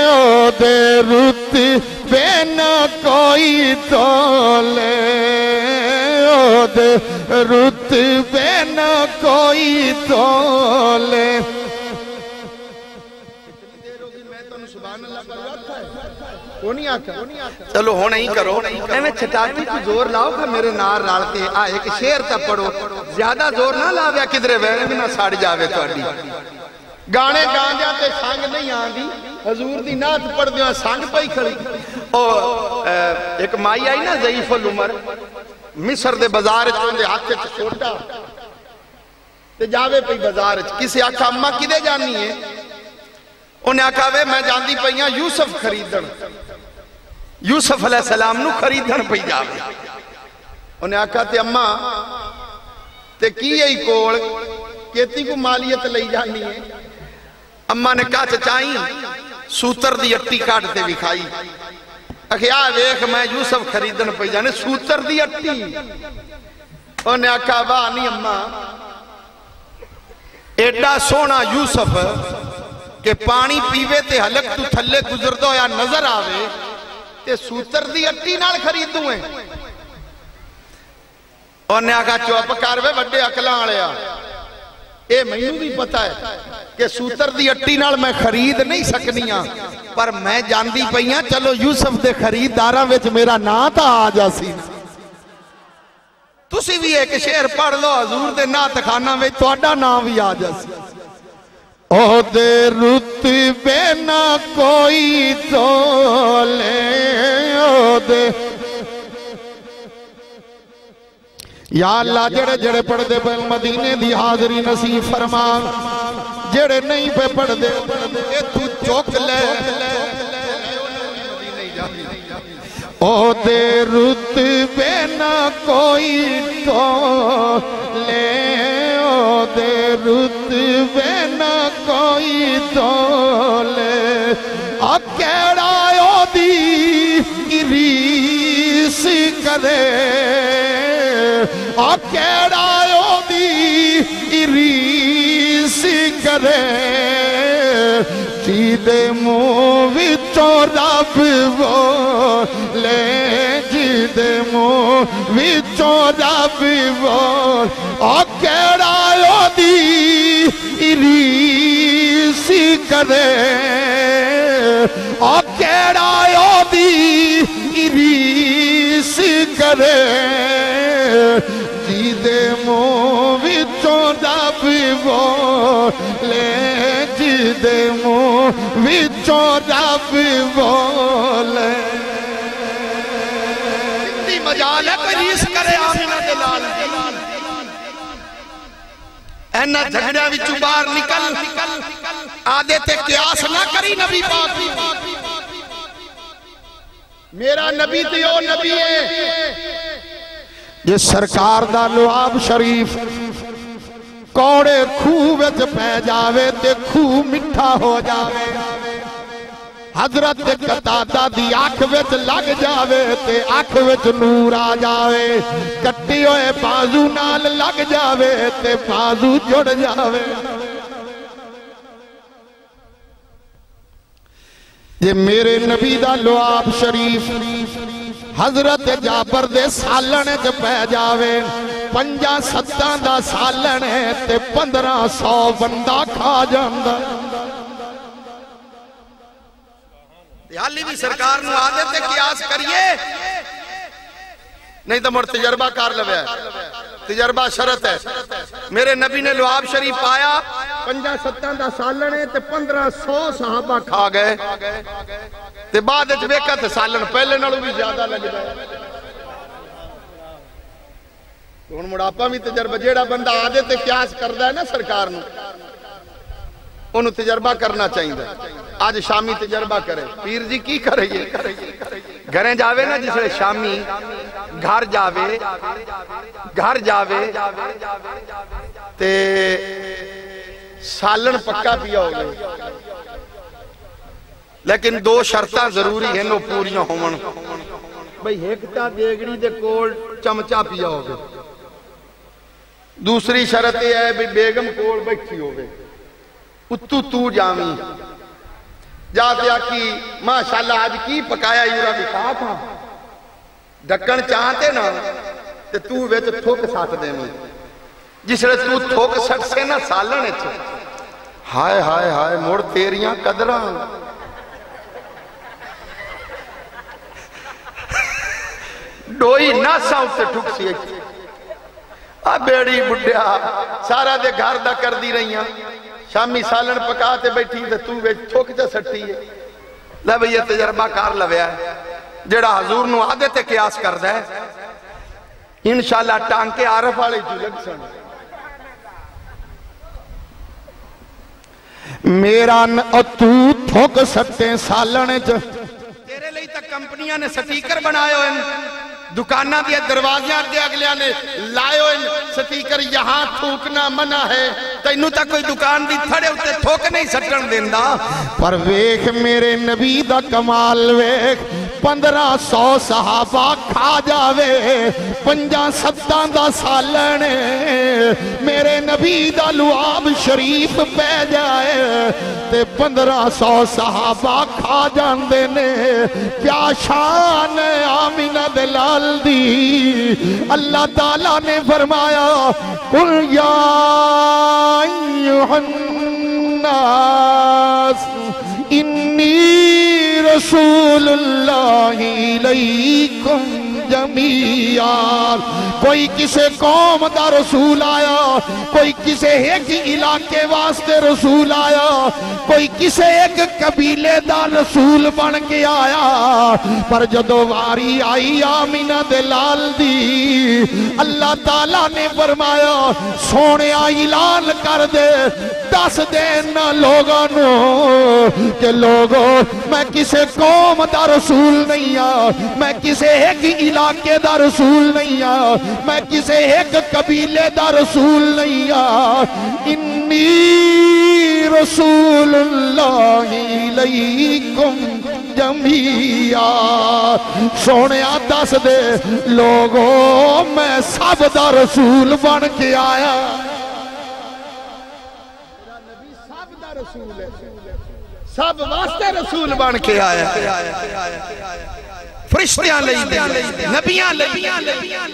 S2: او دے رتبے نہ کوئی تولے او دے رتبے نہ کوئی تولے
S1: چلو ہونا ہی کرو ایویں چھٹاٹی کو زور لاؤ کہ میرے نار رال کے آئے کہ شیر تا پڑھو زیادہ زور نہ لاویا کدھرے ویرے بھی نہ ساڑ جاوے تو اڈی گانے گان جاتے سانگ نہیں آندی حضور دی نات پڑھ دیا سانگ پہ ہی کھڑی اور ایک مائی آئی نا ضعیف العمر مصر دے بازار چوندے ہاتھے چھوٹا تے جاوے پہ بازار کسی آکھا اممہ کدے جانی ہے انہیں آکھا وے میں جاندی پہیاں یوسف خریدن یوسف علیہ السلام نو خریدن پہ جاوے انہیں آکھا تے اممہ تے کی یہی کوڑ کہتی کو مالیت لئی جانی ہے اممہ نے کہا چچائیں سوتر دی اٹی کاٹتے بھی کھائی اکھے آئے ویخ میں یوسف خریدن پہ جانے سوتر دی اٹی انہیں آکھا واہ نہیں اممہ ایڈا سونا یوسف کہ پانی پیوے تے حلق تو تھلے گزر دو یا نظر آوے تے سوتر دی اٹی نال خریدوں ہیں اور نے آکھا چوپ کاروے وڈے اکلاں لیا اے مینوں بھی پتا ہے کہ سوتر دی اٹی نال میں خرید نہیں سکنیاں پر میں جاندی پئیاں چلو یوسف دے خریداراں وچ میرا نا تا آ جاسی تسی بھی ایک شعر پڑھ لو حضور دے نا تخانہ وچ تہاڈا نام بھی آ جاسی او دے رتبے نہ کوئی تولے او دے یا اللہ جڑے جڑے پڑھ دے پہ مدینے دی حاضری نصیب فرما جڑے نہیں پہ پڑھ دے اے تو چوک لے او دے رتبے نہ کوئی تولے او دے رتبے نہ کوئی تولے اکیڑا او دی ریس کرے اکیڑا او دی ریس کرے جیدے منہ وچوں رب بولے جیدے منہ وچوں رب بول اکیڑا او دی ریس کرے اکیڑا او دی ریس کرے جیدے منہ وچوں رب بولے جیدے منہ وچوں رب بولے کتنی مجال ہے کوئی ریس کرے آمینہ دلال اینا جھگڑا وچوں باہر نکل آدھے تے قیاس نہ کری نبی پاک میرا نبی تے او نبی ہے جس سرکار دا لعاب شریف کوڑے خوہ وچ پہ جاوے تے خوہ مٹھا ہو جاوے حضرت قطادہ دی آنکھ وچ لگ جاوے تے آنکھ وچ نور آ جاوے کٹی ہوئے بازو نال لگ جاوے تے بازو جڑ جاوے یہ میرے نبی دا لعاب شریف حضرت جابر دے سالنے چ پہ جاوے 5-7 دا سالنے تے 1500 بندہ کھا جاندا حالی بھی سرکار نو آدھے تے قیاس کریے نہیں تو مڑ تجربہ کار لوے ہے تجربہ شرط ہے میرے نبی نے لعاب شریف پایا 50 70 دا سالن ہے تے 1500 صحابہ کھا گئے تے بعد وچ ویکھا تے سالن پہلے نالوں بھی زیادہ لگدا ہے ہن مڑاپا بھی تجربہ جیڑا بندہ آدھے تے قیاس کردا ہے نا سرکار نو انہوں تجربہ کرنا چاہیے آج شامی تجربہ کرے پیر جی کی کرے یہ گھریں جاوے نا جس میں شامی گھر جاوے تے سالن پکا پیا ہو گئے لیکن 2 شرطاں ضروری ہیں نو پوریاں ہومن بھئی ہیکتا دیگڑی دے کول چمچا پیا ہو گئے دوسری شرط یہ ہے بھئی بیگم کول بیٹھی ہو گئے تو جامی جاتے آکی ماشاءاللہ آج کی پکایا یورا بکھا تھا ڈھکن چاہتے نا تے تو ویچ تھوک ساتھ دے میں جس لئے تو تھوک سٹ سے نا سالن ہے چھو ہائے ہائے ہائے موڑ تیریاں قدران ڈوئی ناسا اسے ٹھک سی بیڑی بڑھیا سارا دے گھر دا کر دی رہی ہیں شامی سالن پکاتے بیٹھی تے تو ویچ تھوک جا سٹی ہے لے بھئی یہ تجربہ کار لویا ہے جڑا حضور نو آدھے تے قیاس کر دے انشاءاللہ ٹانکے عارف آلے جو لگ سن
S2: میرا تو تھوک سٹے سالن
S1: تیرے لئی تک کمپنیاں نے سٹیکر بنائے ہوئے دکانہ دیا دروازیاں دیا اگلیاں نے لائے ہوئے سٹیکر یہاں تھوکنا منع ہے تینوں تک کوئی دکان دی تھڑے ہوتے تھوک نہیں سٹن دیندہ
S2: پر ویکھ میرے نبی دا کمال ویکھ 1500 صحابہ کھا جاوے 50-70 دا سالن میرے نبی دا لعاب شریف پہ جائے تے 1500 صحابہ کھا جاندے نے کیا شان آمینہ دلال دی اللہ تعالیٰ نے فرمایا قُلْ يَا أَيُّهَا النَّاسِ إِنِّي رَسُولُ اللَّهِ إِلَيْكُمْ جمیعاً کوئی کسے قوم دا رسول آیا کوئی کسے ایک علاقے واسطے رسول آیا کوئی کسے ایک قبیلے دا رسول بن کے آیا پر جدو واری آئی آمینہ دلال دی اللہ تعالیٰ نے فرمایا سونے اعلان کر دے دس دینا لوگوں کہ لوگوں میں کسے قوم دا رسول نہیں میں کسے ایک علاقے دا رسول نہیں میں کسے ایک قبیلے دا رسول نہیں انی رسول اللہ علیکم جمیعا سونے دس دے لوگوں میں سب دا رسول بن کے آیا
S1: سب واسطے رسول بن کے آیا فرشتیاں لئی دی نبیاں لئی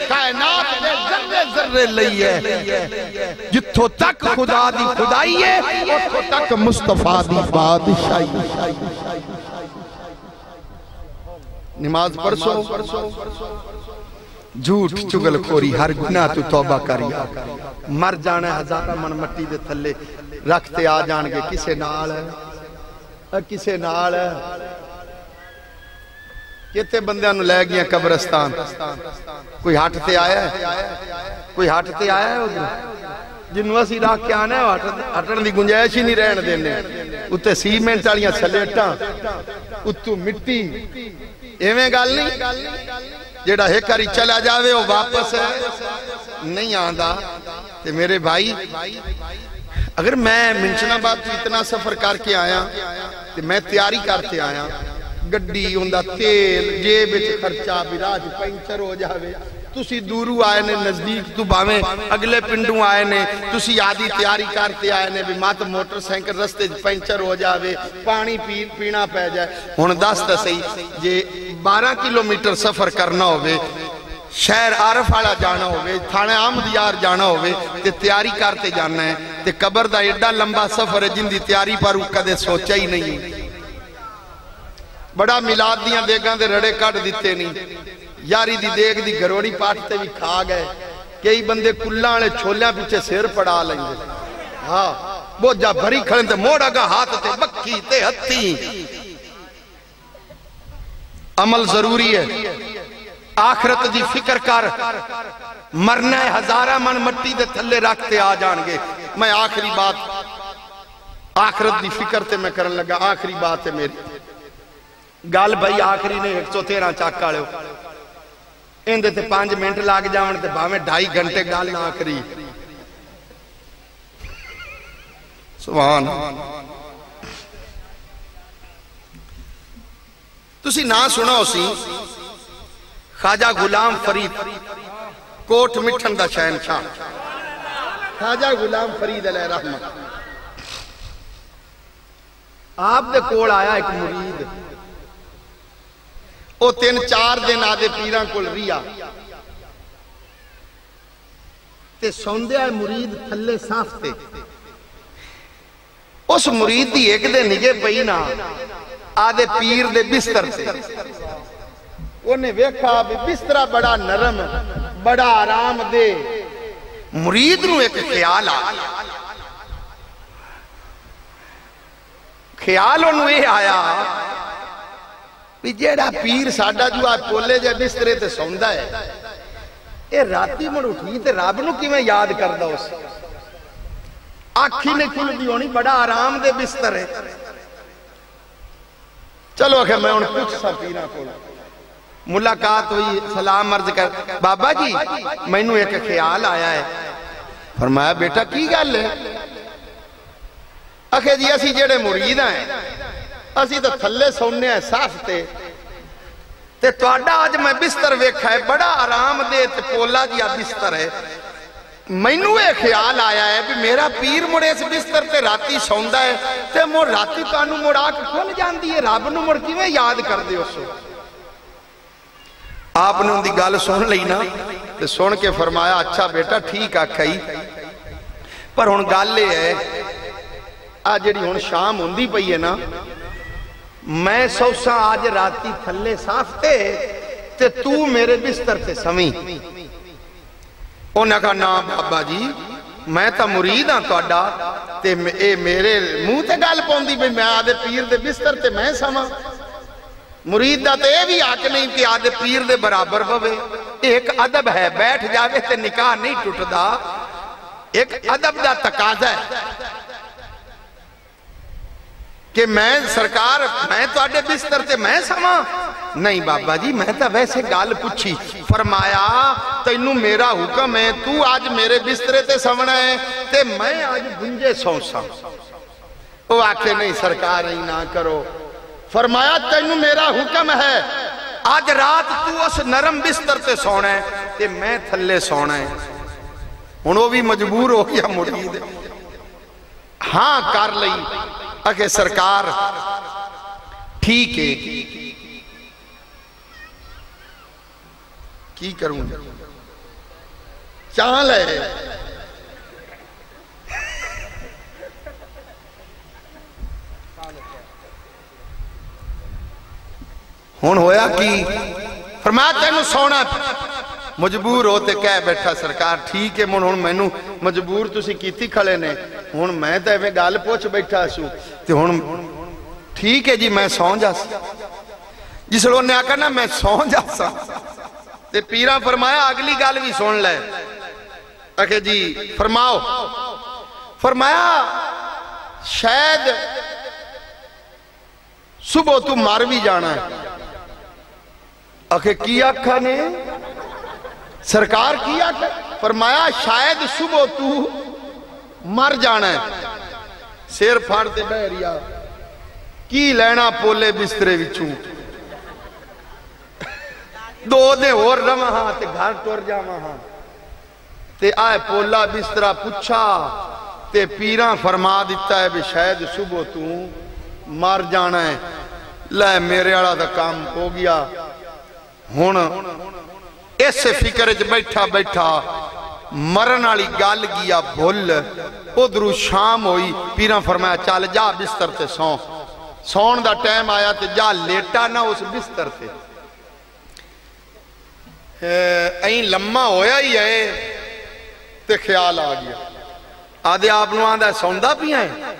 S1: کائنات میں ذرے ذرے لئی ہے جتھو تک خدا دی خدائی ہے اتھو تک مصطفیٰ دی بادشاہی نماز پرسو جھوٹ چگل خوری ہر گناہ تو توبہ کریا مر جانا ہے ہزارہ من مٹی دے تھلے رکھتے آ جان گے کسے نال ہے کسے نال ہے کتے بندیاں نو لے گیا قبرستان کوئی ہٹتے آیا ہے کوئی ہٹتے آیا ہے ادھر جنہوں اسی راہ کے آنا ہے ہٹن دی گنجائش ہی نہیں رہن دینے اتھے سیمنٹ والیاں سلیٹاں اتھو مٹی ایویں گال نہیں جیڑا ہیکاری چلا جاوے وہ واپس نہیں آندہ تے میرے بھائی اگر میں منشنا بات تو اتنا سفر کر کے آیا تے میں تیاری کرتے آیا گڈی ہوندہ تیل جیب وچ خرچہ براج پینچر ہو جاوے تسی دورو آئے نے نزدیک تو باویں اگلے پنڈوں آئے نے تسی آدھی تیاری کرتے آئے نے بھی مات موٹر سینکل رستے پینچر ہو جاوے پانی پینا پہ جائے ہون دستا صحیح جے 12 کلومیٹر سفر کرنا ہوئے شہر عارف والا جانا ہوئے تھانے آمد یار جانا ہوئے تے تیاری کرتے جانا ہے تے قبر دا ایڈا لمبا سفر ہے جن دی تیاری پر کدے سوچا ہی نہیں بڑا میلاد دیاں دیگاں دے رڑے کٹ دیتے نہیں یاری دی دیگ دی گھروڑی پاٹتے بھی کھا گئے کئی بندے کلہ آنے چھولیاں پیچھے سیر پڑا لیں گے ہاں بوجھا بھری کھڑے تے موڑا گا ہاتھ تے بکھی تے ہتھی. عمل ضروری ہے. آخرت دی فکر کر. مرنا ہے ہزارہ من مٹی دے تھلے رکھتے آ جان گے. میں آخری بات آخرت دی فکر تے میں کرن لگا. آخری بات ہے میری گال بھائی آخری نے 113 چاک آلے ہو اندے تے 5 منٹ لاگ جاون تے باویں 2.5 گھنٹے گال نہ آخری. سبحان تسی نہ سنا ہو سی خواجہ غلام فرید کوٹ مٹھن دا شہنشاہ خواجہ غلام فرید علیہ رحمت. آپ دے کول آیا ایک مرید او 3-4 دن آدھے پیران کول ریا تے سوندے آئے مرید تھلے سافتے. اس مرید دی ایک دے نگے پئی نا آدھے پیر دے بستر سے. انہیں ویکھا بھی بسترہ بڑا نرم بڑا آرام دے. مرید نو ایک خیال انہوں یہ آیا بھی جیڑا پیر ساڑھا جو آج پولے جائے بسترے تے سوندہ ہے اے راتی مڑ اٹھی تے رب نو کی میں یاد کردہ اس آنکھی نے کھل دی ہونی بڑا آرام دے بستر ہے. چلو اکھے میں ان کچھ سا پیرہ کھولا ملاقات ہوئی سلام عرض کر بابا جی میں نو ایک خیال آیا ہے. فرمایا بیٹا کی گل ہے؟ اکھے جی اسی جیڑے مرید ہیں اسی تو تھلے سونے ہیں صاف تے توڑا آج میں بستر ویکھا ہے بڑا آرام دے تے پولا جیا بستر ہے. میں نو ایک خیال آیا ہے بھی میرا پیر مڑے اس بستر تے راتی سوندہ ہے تے مڑ راتی کانو مڑ آکھ کھول جان دیئے رب نو مڑ کی میں یاد کر دے اس کو. آپ نے ان دی گال سن لئی نا تے سن کے فرمایا اچھا بیٹا ٹھیک آکھائی پر ہن گال لے ہے آج جڑی ہن شام ہوندی پئی ہے نا میں سوسا آج راتی تھلے صافتے تے تو میرے بستر تے سمیں. انہاں کہا نا بابا جی میں تا مرید ہاں توڑا تے اے میرے منہ تے گال پوندی بھی میں آدھے پیر دے بستر تے میں سما. مرید دا تے اے بھی آکے نہیں کہ آدھے پیر دے برابر بوے. ایک ادب ہے بیٹھ جاوے تے نکاح نہیں ٹوٹ دا. ایک ادب دا تقاضا ہے کہ میں سرکار میں تو آدھے بستر تے میں سما. نہیں بابا جی میں تا ویسے گال پوچھی. فرمایا تینو میرا حکم ہے تو آج میرے بسترے تے سمنا ہے تے میں آج گنجے سوسا. وہ آکے نہیں سرکار ہی نہ کرو. فرمایا تینو میرا حکم ہے آج رات تو اس نرم بستر تے سونا ہے تے میں تھلے سونا ہے. انہوں بھی مجبور ہو گیا مرید ہاں کر لئی اکھے سرکار ٹھیک ہے کی کروں چال ہے. ہون ہویا کی فرمایا تینو سونا مجبور ہوتے کہہ بیٹھا سرکار ٹھیک ہے ہون مینو مجبور تسی کیتی کھڑے نے ہون میں تے میں گال پوچھ بیٹھا سو تے ہون ٹھیک ہے جی میں سون جا سا. جس لوگ نے آکا نا میں سون جا سا تے پیران فرمایا اگلی گال بھی سون لے. اکھے جی فرماؤ. فرمایا شاید صبح تو مار بھی جانا ہے. اکھے کی آکھا نے سرکار کی آکھا فرمایا شاید صبح تو مر جانا ہے. سیر پھاڑتے بہریا کی لینا پولے بسترے وچوں دو دے اور رواں ہاں تے گھر ٹور جاواں ہاں تے آئے پولا بسترہ پچھا تے پیران فرما دیتا ہے بھی شاید صبح تو مر جانا ہے. لے میرے آڑا دا کام ہو گیا. ہون ایسے فکر جو بیٹھا بیٹھا مرن آلی گال گیا بھول. ادھرو شام ہوئی پیران فرمایا چال جا بستر تے سون. سون دا ٹائم آیا تے جا لیٹا نہ اس بستر تے. این لمحہ ہویا ہی ہے تے خیال آ گیا آدھے آپ نو آندھا سوندا پیا ہے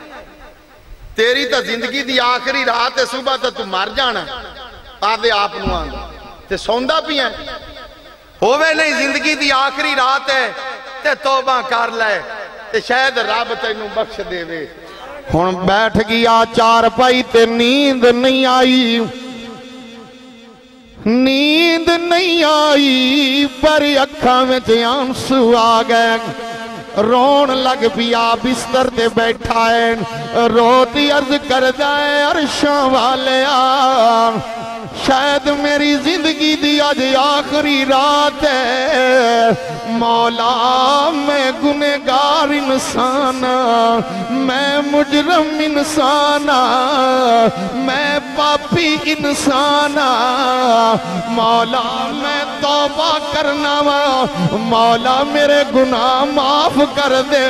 S1: تیری تا زندگی دی آخری رات ہے صبح تا تو مر جانا آدھے آپ نو آندھا تے سوندا پیا ہے ہووے نہیں زندگی دی آخری رات ہے تے توبہ کر لے تے شاید رب تینوں بخش دے وے
S2: ہن بیٹھ گیا چار پائی تے نیند نہیں آئی نیند نہیں آئی پر اکھاں وچ آنسو آ گئے رون لگ پیا بستر تے بیٹھا ہے روتی عرض کردہ ہے عرشاں والے شاید میری زندگی دی آج آخری رات ہے مولا میں گنہگار انسان میں مجرم انسان میں پاپی انسان مولا میں توبہ کرنا مولا میرے گناہ معاف کر دے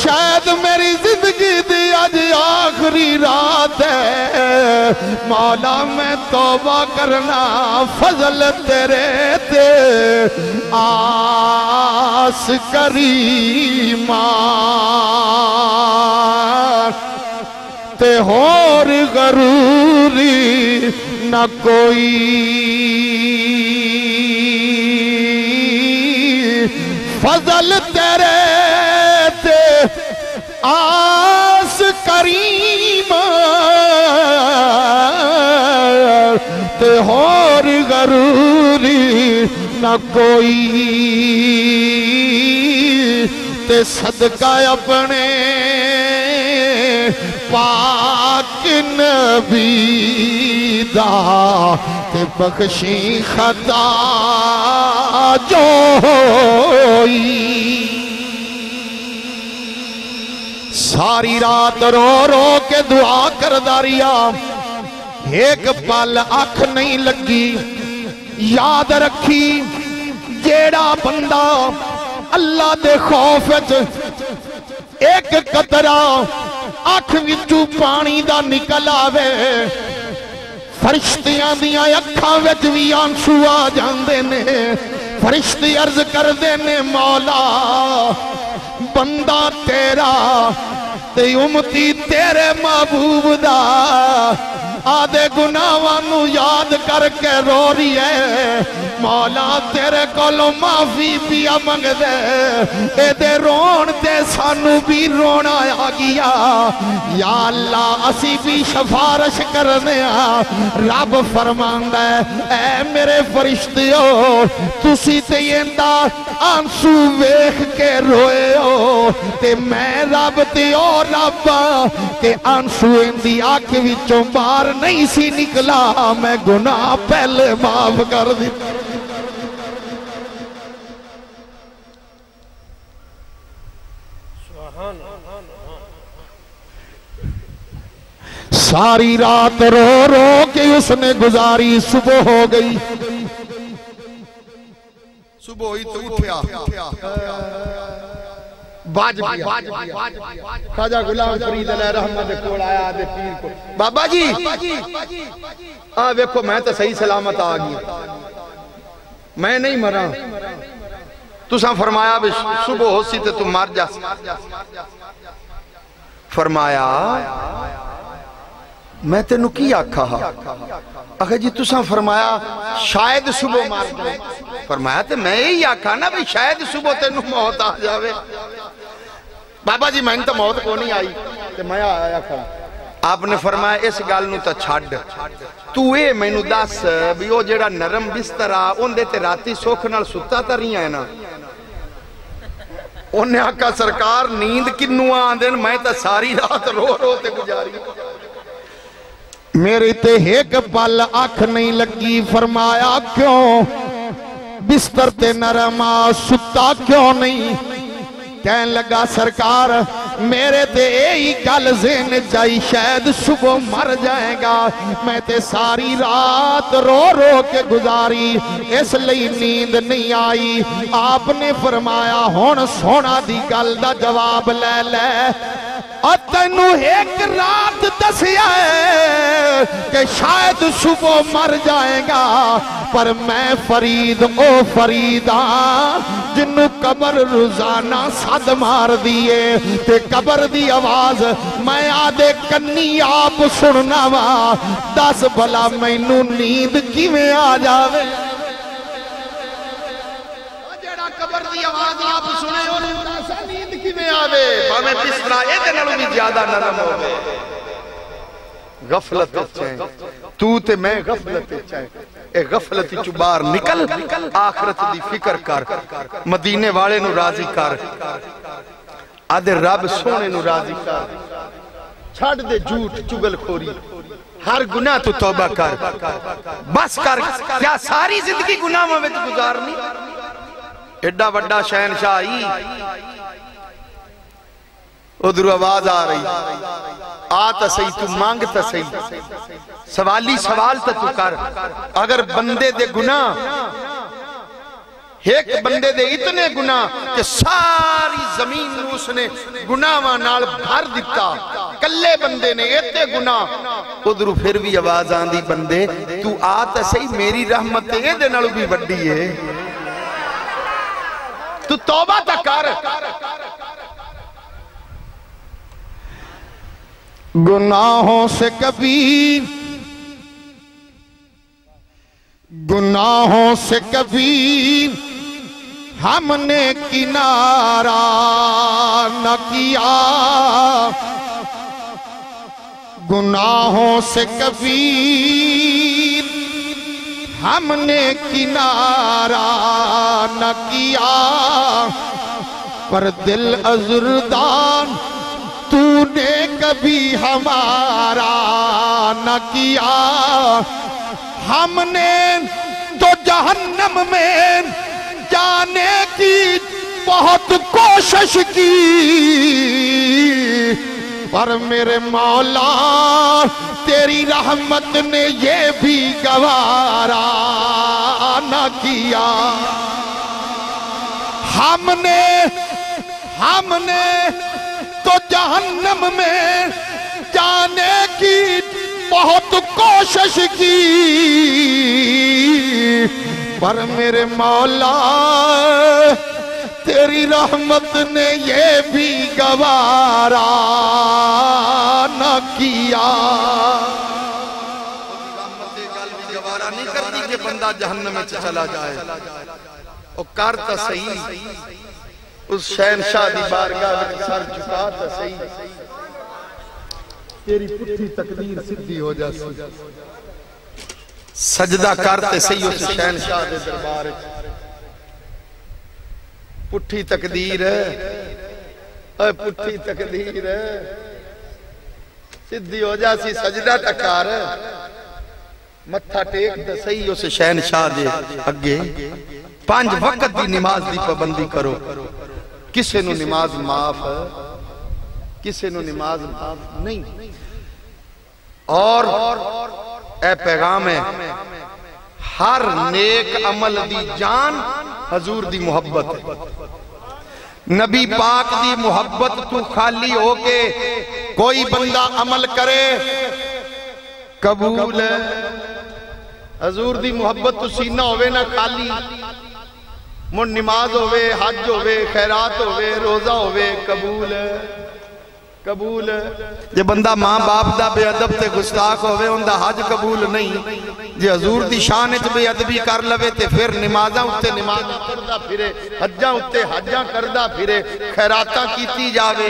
S2: شاید میری زندگی دی آج آخری رات ہے مولا میں توبہ کرنا فضل تیرے تے آس کریمان تے ہور غروری نہ کوئی فضل تیرے تے آس کریمان تے ہور غروری نہ کوئی تے صدقہ اپنے پاک نبی دا تے بخشی خطا جو ہوئی ساری رات رو رو کے دعا کر داریا ایک پل آنکھ نہیں لگی یاد رکھی جیڑا بندہ اللہ دے خوف ایک قطرہ آنکھ وچوں پانی دا نکل آوے فرشتیاں دیاں اکھاں وچ وی آنسو آ جاندے نے فرشتے عرض کر دے نے مولا بندہ تیرا تے امتی تیرے محبوب دا آدھے گناہوانو یاد کر کے رو رہی ہے مولا تیرے کولوں معافی پیا منگ دے اے دے رون تے سانو بھی رونا آ گیا یا اللہ اسی بھی شفارش کرنے رب فرماندہ ہے اے میرے فرشتیوں تسی تے یندہ آنسو ویکھ کے روئے ہو تے میں رب تے اور رب تے آنسو اندی آنکھ وچوں باہر نہیں سی نکلا میں گناہ پہلے معاف کر دی ساری رات رو رو کے اس نے گزاری صبح ہو گئی
S1: صبح ہوئی تو اٹھیا باج گیا خواجہ غلام فرید علیہ رحمت کوڑ آیا دے پیر کو بابا جی ویکھو میں تو صحیح سلامت آ گیا میں نہیں مرا تساں فرمایا بھی صبح ہو سی تے تم مر جا فرمایا میں تینوں کی آکھا اگر جی تساں فرمایا شاید صبح مار جائے فرمایا تے میں یہی آکھا نا بھی شاید صبح تینوں موت آ جاوے بابا جی میں تو موت کو نہیں آئی تے میں آیا کھڑا آپ نے فرمایا اس گال نو تا چھاڑ تو اے میں نو دس بھی وہ جیڑا نرم بسترا ان دیتے راتی سوکھ نال ستا تا رہی ہے نا انہیں آکھا سرکار نیند کنو آندن میں تا ساری رات رو رو تے گزاری
S2: میرے تے ایک پل آنکھ نہیں لگی فرمایا کیوں بستر تے نرما ستا کیوں نہیں کہن لگا سرکار میرے تے ایہی گل ذہن جائی شاید صبح مر جائے گا میں تے ساری رات رو رو کے گزاری اس لئی نیند نہیں آئی آپ نے فرمایا ہون سونا دی گل دا جواب لے لے اور تینوں ایک رات دسیا ہے کہ شاید صبح مر جائے گا، پر میں فرید او فریداں جنوں قبر روزانہ صد مار دیے تے قبر دی آواز میں آدھے کنی آپ سننا وا، دس بھلا مینوں نیند کیویں آ جاوے؟
S1: جیڑا قبر دی آواز آپ سنے انہوں داسا نیند کیویں آوے؟ باویں بسترا اے نالوں بھی زیادہ نرم ہوے۔ غفلت چاہیں تو تے میں غفلت چاہیں، اے غفلت چو باہر نکل، آخرت دی فکر کر، مدینے والے نو راضی کر، آدھے رب سونے نو راضی کر، چھڑ دے جھوٹ چگل خوری، ہر گناہ تو توبہ کر، بس کر، کیا ساری زندگی گناہ میں گزارنی؟ ایڈا وڈا شہنشاہی ادھر آواز آ رہی، آتا صحیح تو مانگ تا صحیح، سوالی سوال تا تو کر، اگر بندے دے گناہ ایک بندے دے اتنے گناہ کہ ساری زمین اس نے گناہ نال بھر دیتا، کلے بندے نے ایتے گناہ، ادھر پھر بھی آواز آن دی بندے تو آتا صحیح میری رحمت اے دے نالو بھی وڈی ہے، تو توبہ تا کر۔
S2: گناہوں سے کبھی ہم نے کنارہ نہ کیا، گناہوں سے کبھی ہم نے کنارہ نہ کیا، پر دل عذردان تو نے کبھی ہمارا نہ کیا، ہم نے تو جہنم میں جانے کی بہت کوشش کی، پر میرے مولا تیری رحمت نے یہ بھی گوارا نہ کیا، ہم نے تو جہنم میں جانے کی بہت کوشش کی، پر میرے مولا تیری رحمت نے یہ بھی گوارا نہ کیا۔
S1: رحمت گل بھی گوارا نہیں کرتی کہ بندہ جہنم میں چلا جائے، وہ کرتا صحیح، اس شہنشاہ دی بارگاہ میں سر جھکاتا صحیح، تیری پٹھی تقدیر سدھی ہو جاسی، سجدہ کرتے صحیح اس شہنشاہ دے دربار، پٹھی تقدیر اے پٹھی تقدیر سدھی ہو جاسی، سجدہ تکار متھا ٹیک دے صحیح اس شہنشاہ دے اگے، 5 وقت دی نماز دی پابندی کرو، کسے نو نماز معاف کسے نو نماز معاف نہیں، اور اے پیغام ہے ہر نیک عمل دی جان حضور دی محبت ہے، نبی پاک دی محبت تو خالی ہو کے کوئی بندہ عمل کرے قبول ہے، حضور دی محبت تو سینہ ہوئے نہ خالی، من نماز ہوئے، حج ہوئے، خیرات ہوئے، روزہ ہوئے، قبول ہے، قبول ہے۔ جے بندہ ماں باپ دا بے ادب تے گستاخ ہوئے ان دا حج قبول نہیں، جے حضور دی شانت بے ادبی کر لوے تے پھر نمازاں اتے نمازاں کردہ پھرے، حجاں اتے حجاں کردہ پھرے، خیراتاں کیتی جاوے،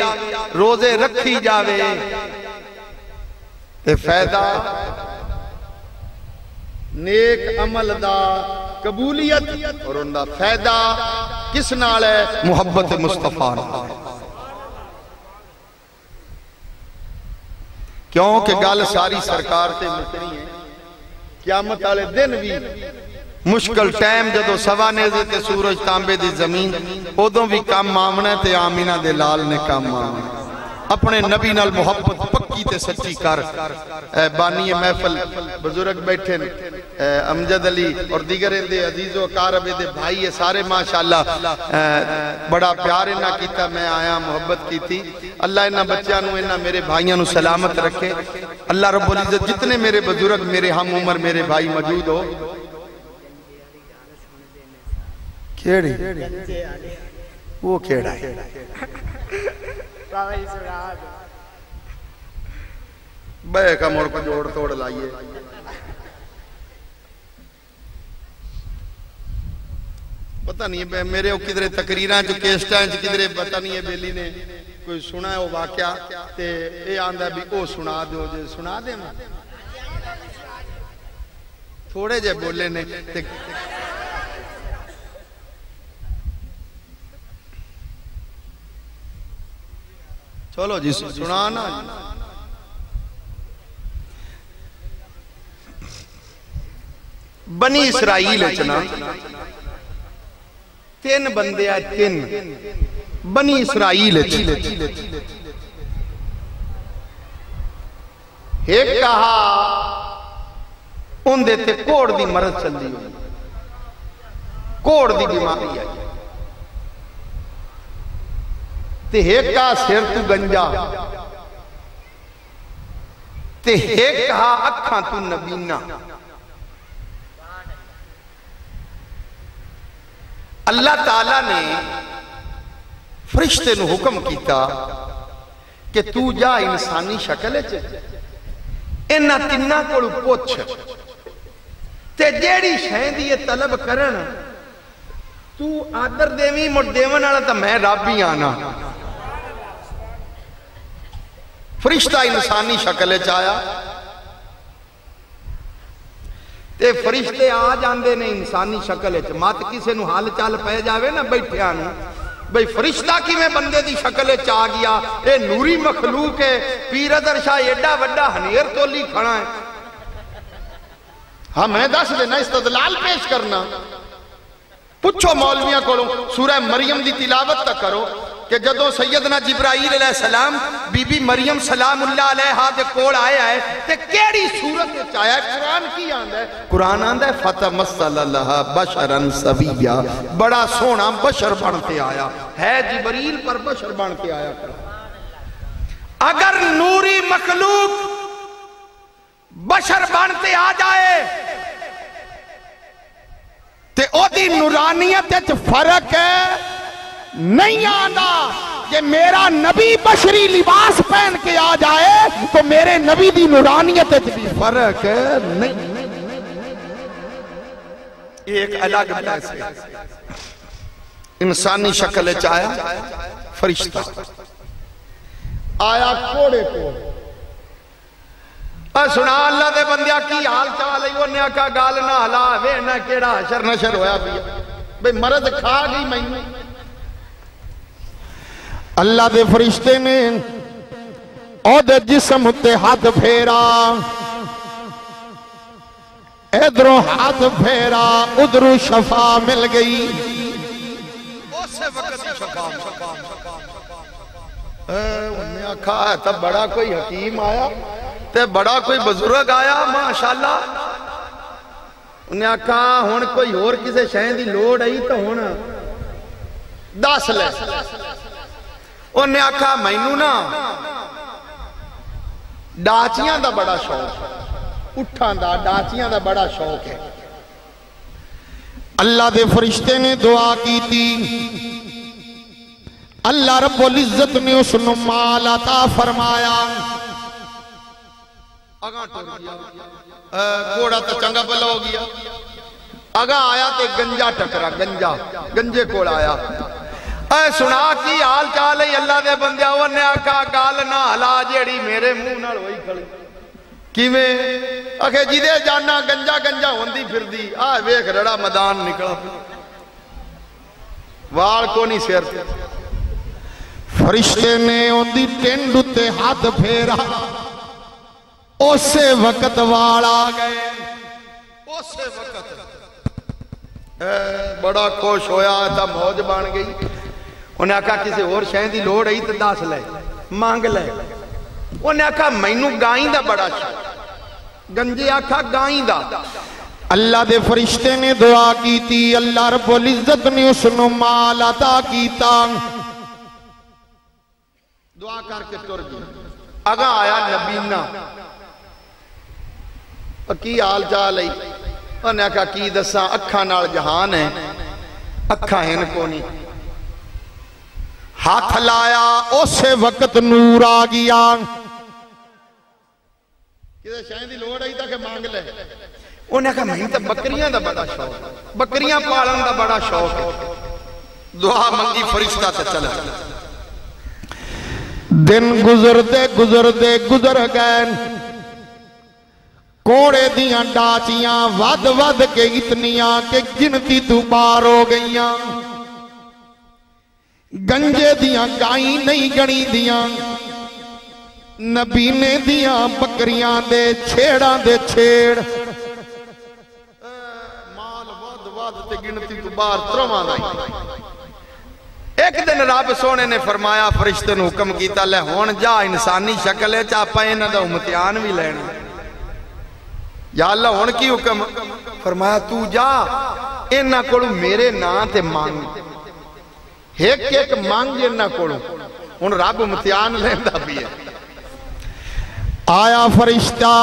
S1: روزے رکھی جاوے، تے فائدہ نیک عمل دا قبولیت اور ان دا فائدہ کس نال ہے؟ محبت مصطفیٰ نال، کیونکہ گل ساری سرکار تے مکری ہے، قیامت والے دن بھی مشکل ٹائم جدو سوا نیزے تے سورج تانبے دی زمین ادوں بھی کام آمنا تے آمینہ دے لال نے کام آمنا، اپنے نبی نال محبت پکی تے سچی کر، اے بانی محفل بزرگ بیٹھے امجد علی اور دیگر دے عزیز و اقارب دے بھائی سارے ماشاءاللہ بڑا پیار انہاں کیتا میں آیا محبت کی تھی اللہ انہاں بچیاں نو انہاں میرے بھائیاں نو سلامت رکھے اللہ رب العزت جتنے میرے بزرگ میرے ہم عمر میرے بھائی موجود ہو کیڑی وہ کیڑا ہے بے کا موڑ کو جوڑ توڑ لائیے پتہ نہیں ہے میرے وہ کدھرے تقریران جو کیسٹائن جو کدھرے پتہ نہیں ہے بیلی نے کوئی سنا ہے وہ واقعہ تے اے آندہ بھی او سنا دو جو سنا دے میں تھوڑے جے بولے نے چلو جی سنانا بنی اسرائیل اچنا تین بندے آئے تین بنی اسرائیل اچنا ایک کہا ان دیتے کوڑ دی مرض چل دی ہوئی کوڑ دی بیماری آئی تے ایک کہا سیر تو گنجا تے ایک کہا اکھاں تو نبینا اللہ تعالیٰ نے فرشتے نو حکم کیتا کہ تو جا انسانی شکل ہے انہا تنہ کوڑ پوچھ تے جیڑی شہن دی یہ طلب کرن تو آدر دیوی مڑ دیون آنا تا میں رابی آنا فرشتہ انسانی شکل چایا تے فرشتے آ جاندے نے انسانی شکل ہے مات کسے نو حال چال پہ جاوے نا بیٹھے آنو بھئی فرشتہ کی میں بندے دی شکل چاہ گیا اے نوری مخلوق ہے پیردر شاہ ایڈا وڈا ہنیر تولی کھڑا ہے ہاں میں دس دینا استدلال پیش کرنا پچھو مولویاں کرو سورہ مریم دی تلاوت تک کرو کہ جدو سیدنا جبرائیل علیہ السلام بی بی مریم سلام اللہ علیہ دے کوڑ آئے آئے تے کیڑی صورت چاہیا ہے قرآن کی آندہ ہے قرآن آندہ ہے فتمثل لہا بشرا سویا بڑا سونا بشر بنتے آیا ہے جبریل پر بشر بنتے آیا اگر نوری مخلوق بشر بنتے آ جائے تے او دی نورانیت اچھ فرق ہے نہیں آنا کہ میرا نبی بشری لباس پہن کے آ جائے تو میرے نبی دی نورانیت اچھ بھی فرق ہے نہیں ایک الگ پیسے انسانی شکل چاہیا فرشتہ آیا کوڑے کو سنا اللہ دے بندیا کی حال چال ہے وہ نیا کا گال نہ حلا وے نہ کیڑا حشر نشر ہویا بھی بھئی مرض کھا گئی میں اللہ دے فرشتے نے او دے جسم تے ہاتھ پھیرا ادھروں ہاتھ پھیرا ادھروں شفا مل گئی اسے وقت شفا انہیں آکھا ہے تب بڑا کوئی حکیم آیا تے بڑا کوئی بزرگ آیا ماشاءاللہ انہیں آکھا ہون کوئی اور کسے شہن دی لوڑ آئی تو ہونا دس لے انہیں آکھا مینو نا ڈاچیاں دا بڑا شوق اٹھان دا ڈاچیاں دا بڑا شوق ہے اللہ دے فرشتے نے دعا کی تھی اللہ رب العزت نے اس نمال عطا فرمایا کوڑا تو چنگا پلا ہو گیا اگا آیا تے گنجا ٹکرا گنجے کوڑ آیا اے سنا کی حال چال ہے اللہ دے بندیا نے آکھا گال نہ ہلا جیڑی میرے منہ نال ہوئی کھڑی کیویں اکھے جدے جانا گنجا ہوندی پھر دی آہ ویکھ رڑا میدان نکلا وال کو نہیں سیر تے فرشتے نے ہوندی ٹینڈ تے ہاتھ پھیرا اسے وقت وال آ گئے اسے وقت بڑا خوش ہویا تھا موج بان گئی انہیں آکھا کسی اور شہن دی لوڑ آئی تو دس لے مانگ لے انہیں آکھا مینو گائیں دا بڑا شاہ گنجے آکھا گائیں دا
S2: اللہ دے فرشتے نے دعا کی تھی، اللہ رب العزت نے اس نو مال عطا کیتا،
S1: دعا کر کے ٹر گئی۔ اگا آیا نبینا، کی حال چال ہے؟ انہیں کہا کی دساں، اکھاں نال جہان ہے، اکھاں ہیں کو نہیں۔
S2: ہاتھ لایا اسے وقت نور آ گیا،
S1: کدھے شاید دی لوڑ آئی تھا کہ مانگ لے۔ انہیں کہا میں تو بکریاں دا بڑا شوق ہے، بکریاں پالن دا بڑا شوق ہے۔ دعا منگی، فرشتہ تے چلا۔
S2: دن گزرتے گزرتے گزر گئے، کوڑے دیاں ڈاچیاں ود ود کے اتنیاں کہ گنتی تو پار ہو گئیاں، گنجے دیاں گائیں نہیں گنی دیاں، نبینے دیاں بکریاں دے چھیڑاں دے چھیڑ،
S1: مال ود ود تے گنتی تو بار ترواں دائی۔ ایک دن رب سونے نے فرمایا، فرشتے نے حکم کیتا، لے ہون جا انسانی شکل ہے چاپا انہاں دا امتحان بھی لینا۔ یا اللہ ہون کی حکم؟ فرمایا تو جا انہاں کولوں میرے نام تے مانگ، ایک ایک مانگ انہاں کولوں۔ ہن رب امتحان لیندا بھی ہے۔
S2: آیا فرشتہ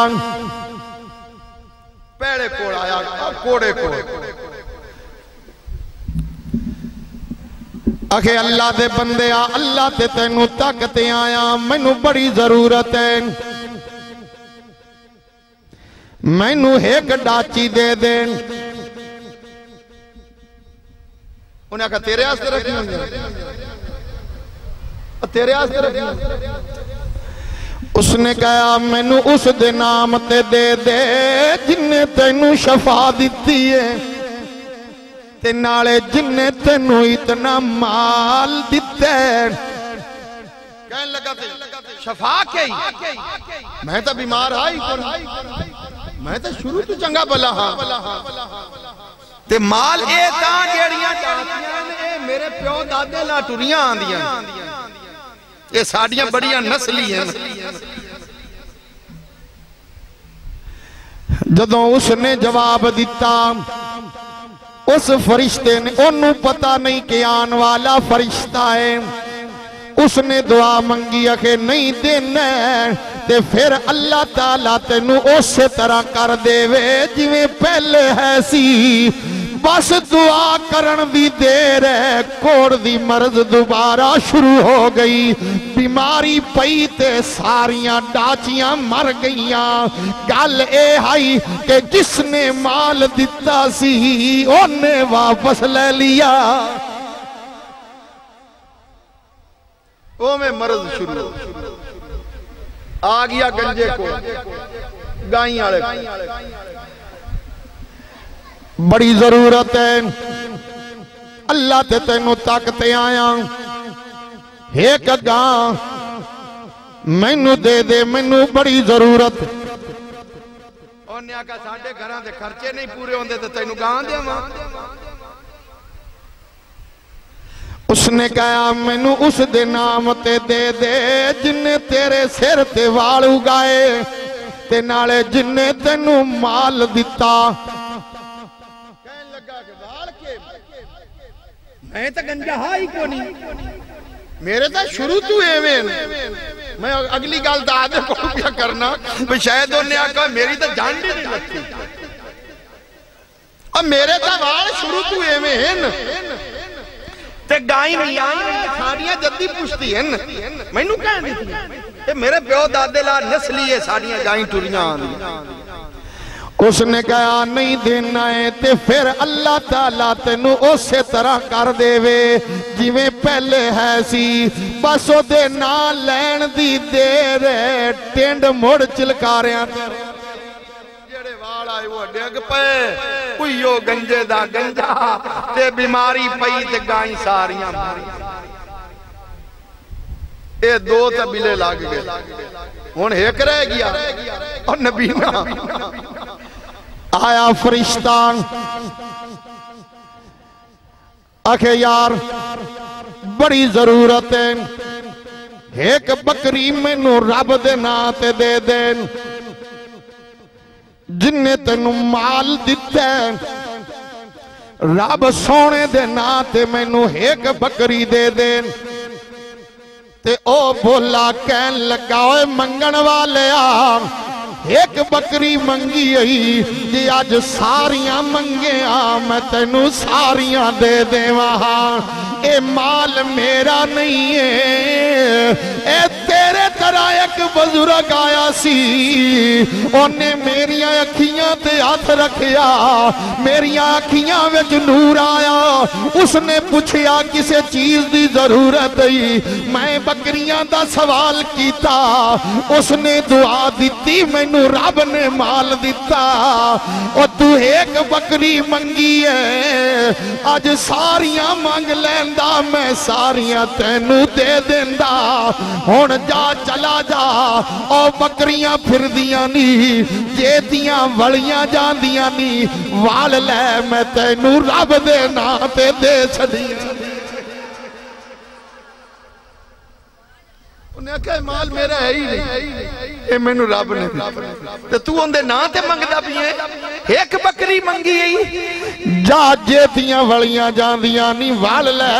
S1: پیڑے کوڑ آیا، کوڑے کوڑ،
S2: اکھے اللہ دے بندے آ، اللہ تے تینوں طاقتیں آیا، مینوں بڑی ضرورت ہے، مینوں ایک ڈاچی دے دے۔
S1: انہیں کہا تیرے آستے رکھی ہوں گے، تیرے آستے رکھی ہوں گے۔
S2: اس نے کہا مینوں اس دے نام تے دے دے جن نے تینوں شفا دیتی ہے، تے نالے جن نے تینوں اتنا مال دیتے۔
S1: کہنے لگا تے شفا کیا ہی؟ میں تو بیمار ہائی میں تو شروع تو چنگا بلا ہاں، تے مال اے تاں جیڑیاں چاہتیاں نے، اے میرے پیو دادے لا ٹوریاں آندیاں، یہ ساڑیاں بڑیاں نسلی ہیں۔
S2: جدوں اس نے جواب دیتا، اس فرشتے نے، انہوں پتہ نہیں کہ آن والا فرشتہ ہے، اس نے دعا منگی کہ نہیں دینا ہے، تے پھر اللہ تعالیٰ تینوں اسی طرح کر دے وے جویں پہلے ہے سی، بس دعا کرن دی دیر ہے، کوڑ دی مرض دوبارہ شروع ہو گئی، بیماری پئی تے ساریاں ڈاچیاں مر گئیاں۔ گل اے ہائی کہ جس نے مال دیتا سی انہیں واپس لے لیا،
S1: وہ میں مرض شروع آ گیا گنجے کو، گائیں آڑے کو۔
S2: بڑی ضرورت ہے، اللہ تے تینوں طاقتیں آیا، ایک گاں مینوں دے دے، مینوں بڑی ضرورت۔
S1: انہیں آکا ساڑھے گھراں دے خرچے نہیں پورے ہوندے تے تینوں گاں دے ماں۔ اس نے کہا مینوں اس دے نام تے دے دے جن نے تیرے سر تے وال اگائے، تے نالے جن نے تینوں مال دیتا۔ میں تو گنجا ہائی کو نہیں، میرے تو شروع تو ایویں، میں اگلی گال دا آدھے کو کیا کرنا، شاید انہیں آکا میری تو جانڈی نہیں لگتی، اب میرے تو وال شروع تو ایویں ہیں، تے گائیں نہیں آئیں ساڑیاں جدی پوچھتی ہیں، میں نو کہہ دیتی ہیں، میرے پیو دادے لا نسلی ہے ساڑیاں گائیں ٹوریاں آنی۔
S2: اس نے کہا نہیں دینا ہے، تے پھر اللہ تعالیٰ تینوں اسی طرح کر دے وے جویں پہلے ہے سی، بس او دے نا لین دی دیر ہے، ٹینڈ مڑ چلکاریاں
S1: جڑے وال آئے وہ ڈگ پے، کوئیو گنجے دا گنجا، تے بیماری پئی تے گائیں ساریاں ماری، اے دو تبیلے لاگ گئے، ہون ایک رہ گیا، اور نبینا
S2: آیا فرشتہ، آکھے یار بڑی ضرورت ہے، ایک بکری میں نو رب دے ناتے دے دین، جن نے تینوں مال دیتا ہے رب سونے دے نا تے مینوں ایک بکری دے دین تے او بولا کہن لگا اوے منگن والے ایک بکری منگی آئی جی آج ساریاں منگے میں تینوں ساریاں دے دے وہاں اے مال میرا نہیں ہے اے تیرے طرح ایک بزرگ آیا سی انہیں میری اکھیاں تے ہاتھ رکھیا میری اکھیاں وچ نور آیا اس نے پوچھیا کسے چیز دی ضرورت ہے میں بکریاں دا سوال کیتا اس نے دعا دیتی مینوں رب نے مال دیتا اور تو ایک بکری منگی ہے آج ساریاں مانگ لیندا میں ساریاں تینوں دے دیندا ہن جا چلا جا او بکریاں پھر دیاں نی جے دیاں وڑیاں جان دیاں نی وال لے میں تینوں رب دے نا تے دے چھڑیاں
S1: انہیں کہا مال میرا ہے ہی نہیں اے میں نو رب نے تو تو اندے نا تے منگدہ بھی ہے ایک بکری منگی ہے
S2: جا جیتیاں وڑیاں جان دیاں نی وال لے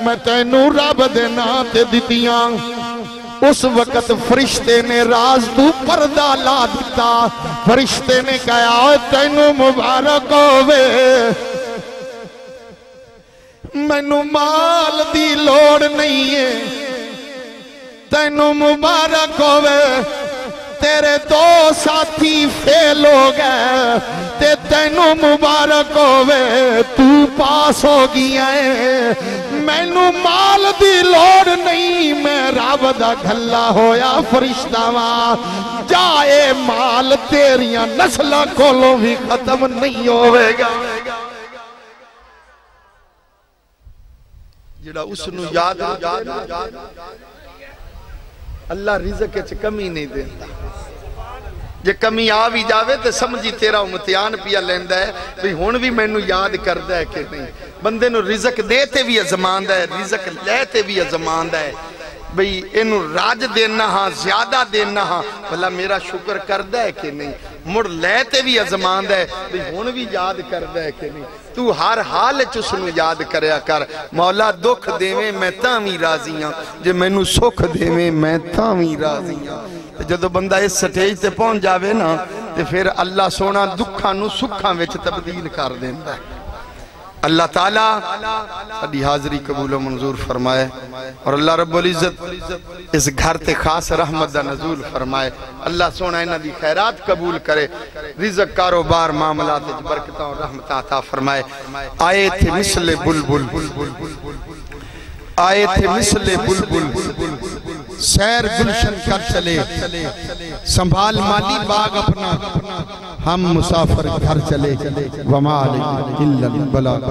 S2: میں تینوں رب دے نا تے دیتیاں اس وقت فرشتے نے راز تو پردہ لا دیتا فرشتے نے کہا تینوں مبارک ہوئے مینوں مال دی لوڑ نہیں ہے تینوں مبارک ہوئے تیرے دو ساتھی فیل ہو گئے تے تینوں مبارک ہوئے تو پاس ہو گیا ہے مینوں مال دی لوڑ نہیں میں رب دا گھلا ہویا فرشتہ ماں جائے مال تیریاں نسلہ کولوں بھی ختم نہیں ہوئے گا
S1: جڑا اس نو یاد اللہ رزق کے کمی نہیں دیتا جے کمی آ بھی جاوے تے سمجھی تیرا امتحان پیا لیندہ ہے بھئی ہون بھی میں نو یاد کردہ ہے کہ نہیں بندے نو رزق دیتے بھی ازماندہ ہے رزق لیتے بھی ازماندہ ہے بھئی انو راج دینا ہاں زیادہ دینا ہاں بھلا میرا شکر کردہ ہے کہ نہیں مڑ لیتے بھی ازماندہ ہے بھئی ہون بھی یاد کردہ ہے کہ نہیں تو ہر حال چسنو یاد کریا کر مولا دکھ دیویں میں تامی راضیاں جے میں نو سکھ دیویں میں تامی راضیاں جدو بندہ اس سٹیج تے پہنچ جاوے نا تے پھر اللہ سونا دکھاں نو سکھاں وچ تبدیل کر دیندہ ہے اللہ تعالیٰ ساڈی حاضری قبول و منظور فرمائے اور اللہ رب العزت اس گھر تے خاص رحمت دا نزول فرمائے اللہ سونا انہاں دی خیرات قبول کرے رزق کاروبار معاملات برکتاں اور رحمت عطا فرمائے آئے تھے مثل بلبل آئے تھے مثل بلبل سیر گلشن کر چلے سنبھال مالی باغ اپنا ہم مسافر گھر چلے وما علیہ الا البلاغ